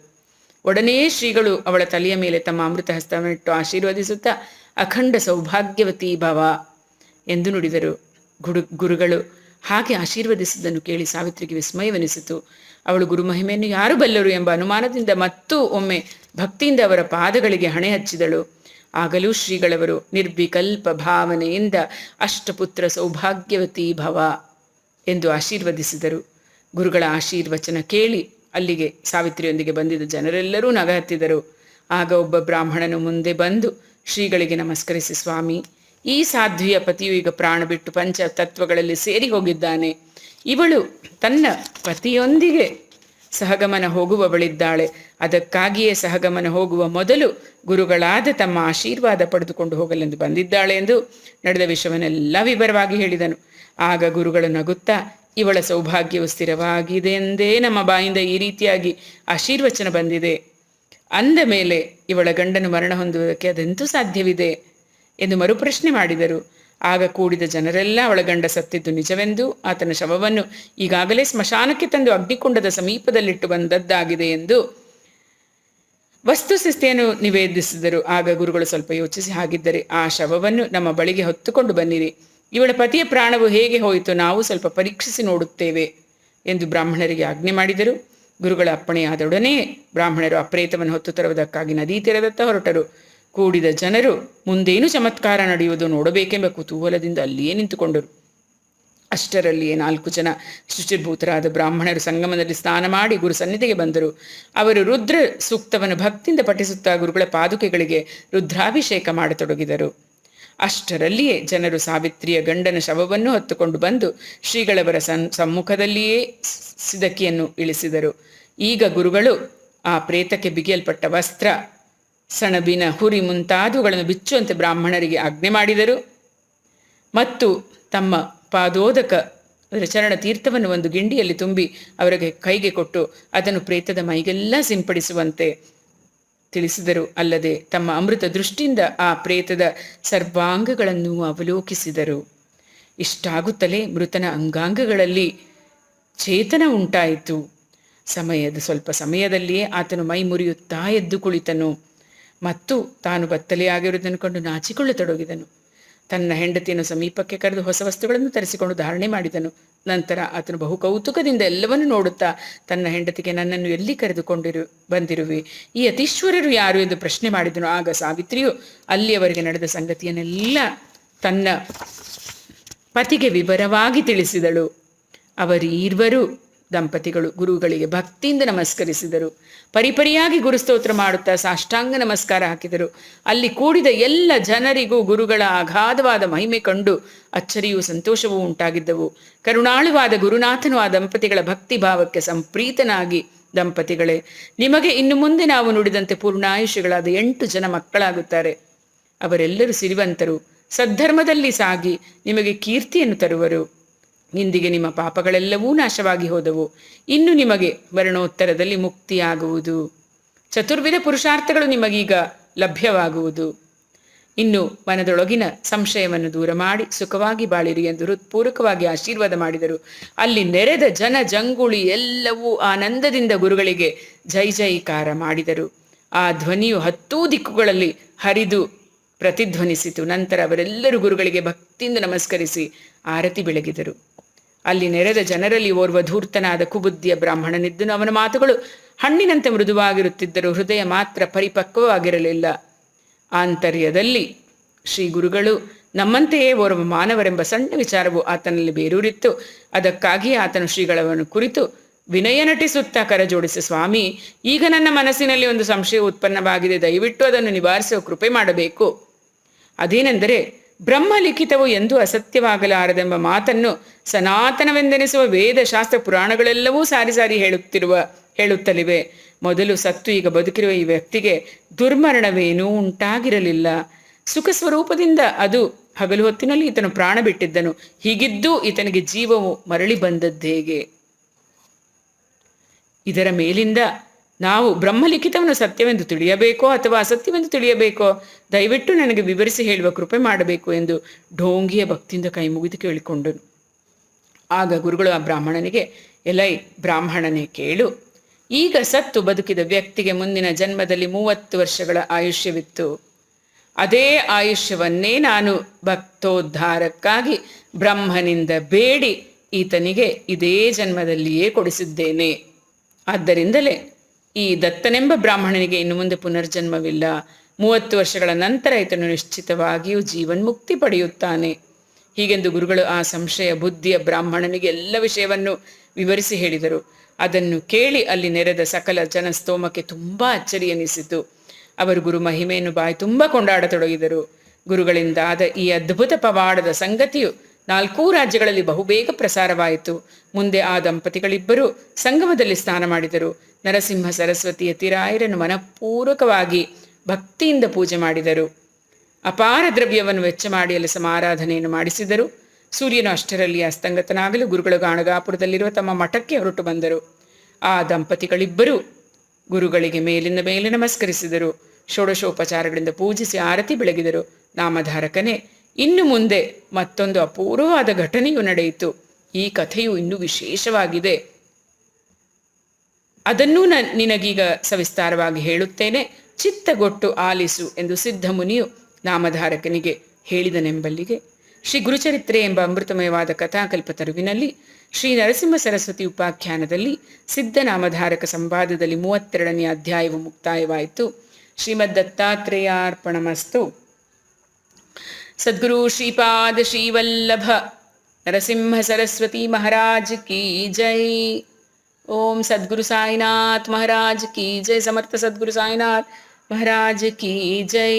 ಒಡನೆ ಶ್ರೀಗಳು ಅವಳ ತಲೆಯ ಮೇಲೆ ತಮ್ಮ ಅಮೃತ ಹಸ್ತವನ್ನಿಟ್ಟು ಆಶೀರ್ವದಿಸುತ್ತಾ ಅಖಂಡ ಸೌಭಾಗ್ಯವತಿ ಭವ ಎಂದು ನುಡಿದರು. ಗುರುಗಳು ಹಾಗೆ ಆಶೀರ್ವದಿಸಿದ್ದನ್ನು ಕೇಳಿ ಸಾವಿತ್ರಿಗೆ ವಿಸ್ಮಯವೆನಿಸಿತು. ಅವಳು ಗುರುಮಹಿಮೆಯನ್ನು ಯಾರು ಬಲ್ಲರು ಎಂಬ ಅನುಮಾನದಿಂದ ಮತ್ತೂ ಒಮ್ಮೆ ಭಕ್ತಿಯಿಂದ ಅವರ ಪಾದಗಳಿಗೆ ಹಣೆ ಹಚ್ಚಿದಳು. ಆಗಲೂ ಶ್ರೀಗಳವರು ನಿರ್ವಿಕಲ್ಪ ಭಾವನೆಯಿಂದ ಅಷ್ಟಪುತ್ರ ಸೌಭಾಗ್ಯವತಿ ಭವ ಎಂದು ಆಶೀರ್ವದಿಸಿದರು. ಗುರುಗಳ ಆಶೀರ್ವಚನ ಕೇಳಿ ಅಲ್ಲಿಗೆ ಸಾವಿತ್ರಿಯೊಂದಿಗೆ ಬಂದಿದ್ದ ಜನರೆಲ್ಲರೂ ನಗಹತ್ತಿದರು. ಆಗ ಒಬ್ಬ ಬ್ರಾಹ್ಮಣನು ಮುಂದೆ ಬಂದು ಶ್ರೀಗಳಿಗೆ ನಮಸ್ಕರಿಸಿ, ಸ್ವಾಮಿ, ಈ ಸಾಧ್ವಿಯ ಪತಿಯು ಈಗ ಪ್ರಾಣ ಬಿಟ್ಟು ಪಂಚ ತತ್ವಗಳಲ್ಲಿ ಸೇರಿ ಹೋಗಿದ್ದಾನೆ. ಇವಳು ತನ್ನ ಪತಿಯೊಂದಿಗೆ ಸಹಗಮನ ಹೋಗುವವಳಿದ್ದಾಳೆ. ಅದಕ್ಕಾಗಿಯೇ ಸಹಗಮನ ಹೋಗುವ ಮೊದಲು ಗುರುಗಳಾದ ತಮ್ಮ ಆಶೀರ್ವಾದ ಪಡೆದುಕೊಂಡು ಹೋಗಲೆಂದು ಬಂದಿದ್ದಾಳೆ ಎಂದು ನಡೆದ ವಿಷಯವನ್ನೆಲ್ಲ ವಿವರವಾಗಿ ಹೇಳಿದನು. ಆಗ ಗುರುಗಳು ನಗುತ್ತಾ, ಇವಳ ಸೌಭಾಗ್ಯವು ಸ್ಥಿರವಾಗಿದೆ ಎಂದೇ ನಮ್ಮ ಬಾಯಿಂದ ಈ ರೀತಿಯಾಗಿ ಆಶೀರ್ವಚನ ಬಂದಿದೆ. ಅಂದ ಮೇಲೆ ಇವಳ ಗಂಡನು ಮರಣ ಹೊಂದುವುದಕ್ಕೆ ಅದೆಂತೂ ಸಾಧ್ಯವಿದೆ ಎಂದು ಮರುಪ್ರಶ್ನೆ ಮಾಡಿದರು. ಆಗ ಕೂಡಿದ ಜನರೆಲ್ಲ ಅವಳ ಗಂಡ ಸತ್ತಿದ್ದು ನಿಜವೆಂದು, ಆತನ ಶವವನ್ನು ಈಗಾಗಲೇ ಸ್ಮಶಾನಕ್ಕೆ ತಂದು ಅಗ್ನಿಕುಂಡದ ಸಮೀಪದಲ್ಲಿಟ್ಟು ಬಂದದ್ದಾಗಿದೆ ಎಂದು ವಸ್ತುಸ್ಥಿತಿಯನ್ನು ನಿವೇದಿಸಿದರು. ಆಗ ಗುರುಗಳು ಸ್ವಲ್ಪ ಯೋಚಿಸಿ, ಹಾಗಿದ್ದರೆ ಆ ಶವವನ್ನು ನಮ್ಮ ಬಳಿಗೆ ಹೊತ್ತುಕೊಂಡು ಬನ್ನಿರಿ. ಇವಳ ಪತಿಯ ಪ್ರಾಣವು ಹೇಗೆ ಹೋಯಿತು ನಾವು ಸ್ವಲ್ಪ ಪರೀಕ್ಷಿಸಿ ನೋಡುತ್ತೇವೆ ಎಂದು ಬ್ರಾಹ್ಮಣರಿಗೆ ಆಜ್ಞೆ ಮಾಡಿದರು. ಗುರುಗಳ ಅಪ್ಪಣೆಯಾದೊಡನೆ ಬ್ರಾಹ್ಮಣರು ಅಪ್ರೇತವನ್ನು ಹೊತ್ತು ತರುವುದಕ್ಕಾಗಿ ನದಿ ತೀರದತ್ತ ಹೊರಟರು. ಕೂಡಿದ ಜನರು ಮುಂದೇನು ಚಮತ್ಕಾರ ನಡೆಯುವುದು ನೋಡಬೇಕೆಂಬ ಕುತೂಹಲದಿಂದ ಅಲ್ಲಿಯೇ ನಿಂತುಕೊಂಡರು. ಅಷ್ಟರಲ್ಲಿಯೇ 4 ಜನ ಶುಚಿರ್ಭೂತರಾದ ಬ್ರಾಹ್ಮಣರು ಸಂಗಮದಲ್ಲಿ ಸ್ನಾನ ಮಾಡಿ ಗುರು ಸನ್ನಿಧಿಗೆ ಬಂದರು. ಅವರು ರುದ್ರ ಸೂಕ್ತವನ್ನು ಭಕ್ತಿಯಿಂದ ಪಠಿಸುತ್ತಾ ಗುರುಗಳ ಪಾದುಕೆಗಳಿಗೆ ರುದ್ರಾಭಿಷೇಕ ಮಾಡತೊಡಗಿದರು. ಅಷ್ಟರಲ್ಲಿಯೇ ಜನರು ಸಾವಿತ್ರಿಯ ಗಂಡನ ಶವವನ್ನು ಹೊತ್ತುಕೊಂಡು ಬಂದು ಶ್ರೀಗಳವರ ಸಮ್ಮುಖದಲ್ಲಿಯೇ ಸಿದಕಿಯನ್ನು ಇಳಿಸಿದರು. ಈಗ ಗುರುಗಳು ಆ ಪ್ರೇತಕ್ಕೆ ಬಿಗಿಯಲ್ಪಟ್ಟ ವಸ್ತ್ರ, ಸಣಬಿನ ಹುರಿ ಮುಂತಾದವುಗಳನ್ನು ಬಿಚ್ಚುವಂತೆ ಬ್ರಾಹ್ಮಣರಿಗೆ ಆಜ್ಞೆ ಮಾಡಿದರು. ಮತ್ತು ತಮ್ಮ ಪಾದೋದಕ ಚರಣ ತೀರ್ಥವನ್ನು ಒಂದು ಗಿಂಡಿಯಲ್ಲಿ ತುಂಬಿ ಅವರಿಗೆ ಕೈಗೆ ಕೊಟ್ಟು ಅದನ್ನು ಪ್ರೇತದ ಮೈಗೆಲ್ಲ ಸಿಂಪಡಿಸುವಂತೆ ತಿಳಿಸಿದರು. ಅಲ್ಲದೆ ತಮ್ಮ ಅಮೃತ ದೃಷ್ಟಿಯಿಂದ ಆ ಪ್ರೇತದ ಸರ್ವಾಂಗಗಳನ್ನು ಅವಲೋಕಿಸಿದರು. ಇಷ್ಟಾಗುತ್ತಲೇ ಮೃತನ ಅಂಗಾಂಗಗಳಲ್ಲಿ ಚೇತನ ಉಂಟಾಯಿತು. ಸ್ವಲ್ಪ ಸಮಯದಲ್ಲಿಯೇ ಆತನು ಮೈ ಮುರಿಯುತ್ತಾ ಎದ್ದು ಕುಳಿತನು ಮತ್ತು ತಾನು ಬತ್ತಲೆಯಾಗಿರುವುದನ್ನು ಕಂಡು ನಾಚಿಕೊಳ್ಳತೊಡಗಿದನು. ತನ್ನ ಹೆಂಡತಿಯನ್ನು ಸಮೀಪಕ್ಕೆ ಕರೆದು ಹೊಸ ವಸ್ತುಗಳನ್ನು ತರಿಸಿಕೊಂಡು ಧಾರಣೆ ಮಾಡಿದನು. ನಂತರ ಆತನು ಬಹು ಕೌತುಕದಿಂದ ಎಲ್ಲವನ್ನು ನೋಡುತ್ತಾ ತನ್ನ ಹೆಂಡತಿಗೆ, ನನ್ನನ್ನು ಎಲ್ಲಿ ಕರೆದುಕೊಂಡು ಬಂದಿರುವೆ, ಈ ಅತೀಶ್ವರರು ಯಾರು ಎಂದು ಪ್ರಶ್ನೆ ಮಾಡಿದನು. ಆಗ ಸಾವಿತ್ರಿಯು ಅಲ್ಲಿಯವರೆಗೆ ನಡೆದ ಸಂಗತಿಯನ್ನೆಲ್ಲ ತನ್ನ ಪತಿಗೆ ವಿವರವಾಗಿ ತಿಳಿಸಿದಳು. ಅವರೀರ್ವರು ದಂಪತಿಗಳು ಗುರುಗಳಿಗೆ ಭಕ್ತಿಯಿಂದ ನಮಸ್ಕರಿಸಿದರು. ಪರಿಪರಿಯಾಗಿ ಗುರುಸ್ತೋತ್ರ ಮಾಡುತ್ತಾ ಸಾಷ್ಟಾಂಗ ನಮಸ್ಕಾರ ಹಾಕಿದರು. ಅಲ್ಲಿ ಕೂಡಿದ ಎಲ್ಲ ಜನರಿಗೂ ಗುರುಗಳ ಅಗಾಧವಾದ ಮಹಿಮೆ ಕಂಡು ಅಚ್ಚರಿಯೂ ಸಂತೋಷವೂ ಉಂಟಾಗಿದ್ದವು. ಕರುಣಾಳುವಾದ ಗುರುನಾಥನು ಆ ದಂಪತಿಗಳ ಭಕ್ತಿ ಭಾವಕ್ಕೆ ಸಂಪ್ರೀತನಾಗಿ, ದಂಪತಿಗಳೇ, ನಿಮಗೆ ಇನ್ನು ಮುಂದೆ ನಾವು ನುಡಿದಂತೆ ಪೂರ್ಣಾಯುಷಿಗಳಾದ 8 ಜನ ಮಕ್ಕಳಾಗುತ್ತಾರೆ. ಅವರೆಲ್ಲರೂ ಸಿರಿವಂತರು, ಸದ್ಧರ್ಮದಲ್ಲಿ ಸಾಗಿ ನಿಮಗೆ ಕೀರ್ತಿಯನ್ನು ತರುವರು. ಇಂದಿಗೆ ನಿಮ್ಮ ಪಾಪಗಳೆಲ್ಲವೂ ನಾಶವಾಗಿ ಹೋದವು. ಇನ್ನು ನಿಮಗೆ ಮರಣೋತ್ತರದಲ್ಲಿ ಮುಕ್ತಿಯಾಗುವುದು. ಚತುರ್ವಿಧ ಪುರುಷಾರ್ಥಗಳು ನಿಮಗೀಗ ಲಭ್ಯವಾಗುವುದು. ಇನ್ನು ಮನದೊಳಗಿನ ಸಂಶಯವನ್ನು ದೂರ ಮಾಡಿ ಸುಖವಾಗಿ ಬಾಳಿರಿ ಎಂದು ಹೃತ್ಪೂರ್ವಕವಾಗಿ ಆಶೀರ್ವಾದ ಮಾಡಿದರು. ಅಲ್ಲಿ ನೆರೆದ ಜನ ಜಂಗುಳಿ ಎಲ್ಲವೂ ಆನಂದದಿಂದ ಗುರುಗಳಿಗೆ ಜೈ ಜೈಕಾರ ಮಾಡಿದರು. ಆ ಧ್ವನಿಯು 10 ದಿಕ್ಕುಗಳಲ್ಲಿ ಹರಿದು ಪ್ರತಿಧ್ವನಿಸಿತು. ನಂತರ ಅವರೆಲ್ಲರೂ ಗುರುಗಳಿಗೆ ಭಕ್ತಿಯಿಂದ ನಮಸ್ಕರಿಸಿ ಆರತಿ ಬೆಳಗಿದರು. ಅಲ್ಲಿ ನೆರೆದ ಜನರಲ್ಲಿ ಓರ್ವ ಧೂರ್ತನಾದ ಕುಬುದ್ಧಿಯ ಬ್ರಾಹ್ಮಣನಿದ್ದನು. ಅವನ ಮಾತುಗಳು ಹಣ್ಣಿನಂತೆ ಮೃದುವಾಗಿರುತ್ತಿದ್ದರು, ಹೃದಯ ಮಾತ್ರ ಪರಿಪಕ್ವವಾಗಿರಲಿಲ್ಲ. ಆಂತರ್ಯದಲ್ಲಿ ಶ್ರೀ ಗುರುಗಳು ನಮ್ಮಂತೆಯೇ ಓರ್ವ ಮಾನವರೆಂಬ ಸಣ್ಣ ವಿಚಾರವು ಆತನಲ್ಲಿ ಬೇರೂರಿತ್ತು. ಅದಕ್ಕಾಗಿ ಆತನು ಶ್ರೀಗಳನ್ನು ಕುರಿತು ವಿನಯ ನಟಿಸುತ್ತಾ ಕರಜೋಡಿಸಿ, ಸ್ವಾಮಿ, ಈಗ ನನ್ನ ಮನಸ್ಸಿನಲ್ಲಿ ಒಂದು ಸಂಶಯ ಉತ್ಪನ್ನವಾಗಿದೆ, ದಯವಿಟ್ಟು ಅದನ್ನು ನಿವಾರಿಸುವ ಕೃಪೆ ಮಾಡಬೇಕು. ಅದೇನೆಂದರೆ, ಬ್ರಹ್ಮಲಿಖಿತವು ಎಂದೂ ಅಸತ್ಯವಾಗಲಾರದೆಂಬ ಮಾತನ್ನು ಸನಾತನವೆಂದೆನಿಸುವ ವೇದ ಶಾಸ್ತ್ರ ಪುರಾಣಗಳೆಲ್ಲವೂ ಸಾರಿ ಸಾರಿ ಹೇಳುತ್ತಲಿವೆ. ಮೊದಲು ಸತ್ತು ಈಗ ಬದುಕಿರುವ ಈ ವ್ಯಕ್ತಿಗೆ ದುರ್ಮರಣವೇನೂ ಉಂಟಾಗಿರಲಿಲ್ಲ. ಸುಖ ಸ್ವರೂಪದಿಂದ ಅದು ಹಗಲು ಹೊತ್ತಿನಲ್ಲಿ ಈತನು ಪ್ರಾಣ ಬಿಟ್ಟಿದ್ದನು. ಹೀಗಿದ್ದೂ ಈತನಿಗೆ ಜೀವವು ಮರಳಿ ಬಂದದ್ದೇಗೆ? ಇದರ ಮೇಲಿಂದ ನಾವು ಬ್ರಹ್ಮಲಿಖಿತವನ್ನು ಸತ್ಯವೆಂದು ತಿಳಿಯಬೇಕೋ ಅಥವಾ ಅಸತ್ಯವೆಂದು ತಿಳಿಯಬೇಕೋ? ದಯವಿಟ್ಟು ನನಗೆ ವಿವರಿಸಿ ಹೇಳುವ ಕೃಪೆ ಮಾಡಬೇಕು ಎಂದು ಢೋಂಗಿಯ ಭಕ್ತಿಯಿಂದ ಕೈ ಮುಗಿದು ಕೇಳಿಕೊಂಡನು. ಆಗ ಗುರುಗಳು ಆ ಬ್ರಾಹ್ಮಣನಿಗೆ, ಎಲೈ ಬ್ರಾಹ್ಮಣನೇ, ಕೇಳು. ಈಗ ಸತ್ತು ಬದುಕಿದ ವ್ಯಕ್ತಿಗೆ ಮುಂದಿನ ಜನ್ಮದಲ್ಲಿ 30 ವರ್ಷಗಳ ಆಯುಷ್ಯವಿತ್ತು. ಅದೇ ಆಯುಷ್ಯವನ್ನೇ ನಾನು ಭಕ್ತೋದ್ಧಾರಕ್ಕಾಗಿ ಬ್ರಹ್ಮನಿಂದ ಬೇಡಿ ಈತನಿಗೆ ಇದೇ ಜನ್ಮದಲ್ಲಿಯೇ ಕೊಡಿಸಿದ್ದೇನೆ. ಆದ್ದರಿಂದಲೇ ಈ ದತ್ತನೆಂಬ ಬ್ರಾಹ್ಮಣನಿಗೆ ಇನ್ನು ಮುಂದೆ ಪುನರ್ಜನ್ಮವಿಲ್ಲ. 30 ವರ್ಷಗಳ ನಂತರ ಈತನು ನಿಶ್ಚಿತವಾಗಿಯೂ ಜೀವನ್ಮುಕ್ತಿ ಪಡೆಯುತ್ತಾನೆ. ಹೀಗೆಂದು ಗುರುಗಳು ಆ ಸಂಶಯ ಬುದ್ಧಿಯ ಬ್ರಾಹ್ಮಣನಿಗೆ ಎಲ್ಲ ವಿಷಯವನ್ನು ವಿವರಿಸಿ ಹೇಳಿದರು. ಅದನ್ನು ಕೇಳಿ ಅಲ್ಲಿ ನೆರೆದ ಸಕಲ ಜನಸ್ತೋಮಕ್ಕೆ ತುಂಬ ಅಚ್ಚರಿ ಎನಿಸಿತು. ಅವರು ಗುರು ಮಹಿಮೆಯನ್ನು ಬಾಯಿ ತುಂಬ ಕೊಂಡಾಡತೊಡಗಿದರು. ಗುರುಗಳಿಂದಾದ ಈ ಅದ್ಭುತ ಪವಾಡದ ಸಂಗತಿಯು 4 ರಾಜ್ಯಗಳಲ್ಲಿ ಬಹುಬೇಗ ಪ್ರಸಾರವಾಯಿತು. ಮುಂದೆ ಆ ದಂಪತಿಗಳಿಬ್ಬರು ಸಂಗಮದಲ್ಲಿ ಸ್ನಾನ ಮಾಡಿದರು. ನರಸಿಂಹ ಸರಸ್ವತಿ ಯತಿರಾಯರನ್ನು ಮನಪೂರ್ವಕವಾಗಿ ಭಕ್ತಿಯಿಂದ ಪೂಜೆ ಮಾಡಿದರು. ಅಪಾರ ದ್ರವ್ಯವನ್ನು ವೆಚ್ಚ ಮಾಡಿ ಅಲ್ಲಿ ಸಮಾರಾಧನೆಯನ್ನು ಮಾಡಿಸಿದರು. ಸೂರ್ಯನು ಅಷ್ಟರಲ್ಲಿ ಅಸ್ತಂಗತನಾಗಲು ಗುರುಗಳು ಗಾಣಗಾಪುರದಲ್ಲಿರುವ ತಮ್ಮ ಮಠಕ್ಕೆ ಹೊರಟು ಬಂದರು. ಆ ದಂಪತಿಗಳಿಬ್ಬರು ಗುರುಗಳಿಗೆ ಮೇಲಿಂದ ಮೇಲೆ ನಮಸ್ಕರಿಸಿದರು. ಷೋಡಶೋಪಚಾರಗಳಿಂದ ಪೂಜಿಸಿ ಆರತಿ ಬೆಳಗಿದರು. ನಾಮಧಾರಕನೇ, ಇನ್ನು ಮುಂದೆ ಮತ್ತೊಂದು ಅಪೂರ್ವವಾದ ಘಟನೆಯು ನಡೆಯಿತು. ಈ ಕಥೆಯು ಇನ್ನೂ ವಿಶೇಷವಾಗಿದೆ. ಅದನ್ನೂ ನಿನಗೀಗ ಸವಿಸ್ತಾರವಾಗಿ ಹೇಳುತ್ತೇನೆ, ಚಿತ್ತಗೊಟ್ಟು ಆಲಿಸು ಎಂದು ಸಿದ್ಧಮುನಿಯು ನಾಮಧಾರಕನಿಗೆ ಹೇಳಿದನೆಂಬಲ್ಲಿಗೆ ಶ್ರೀ ಗುರುಚರಿತ್ರೆ ಎಂಬ ಅಮೃತಮಯವಾದ ಕಥಾಕಲ್ಪ ತರುವಿನಲ್ಲಿ ಶ್ರೀ ನರಸಿಂಹ ಸರಸ್ವತಿ ಉಪಾಖ್ಯಾನದಲ್ಲಿ ಸಿದ್ಧನಾಮಧಾರಕ ಸಂವಾದದಲ್ಲಿ 32ನೇ ಅಧ್ಯಾಯವು ಮುಕ್ತಾಯವಾಯಿತು. ಶ್ರೀಮದ್ ದತ್ತಾತ್ರೇಯಾರ್ಪಣಮಸ್ತು. ಸದ್ಗುರು ಶ್ರೀಪಾದ ಶ್ರೀವಲ್ಲಭ ನರಸಿಂಹ ಸರಸ್ವತಿ ಮಹಾರಾಜ್ ಕಿ ಜೈ. ಓಂ ಸದ್ಗುರು ಸಾಯಿನಾಥ್ ಮಹಾರಾಜ್ ಕಿ ಜೈ. ಸಮರ್ಥ ಸದ್ಗುರು ಸಾಯಿನಾಥ್ ಮಹಾರಾಜ್ ಕಿ ಜೈ.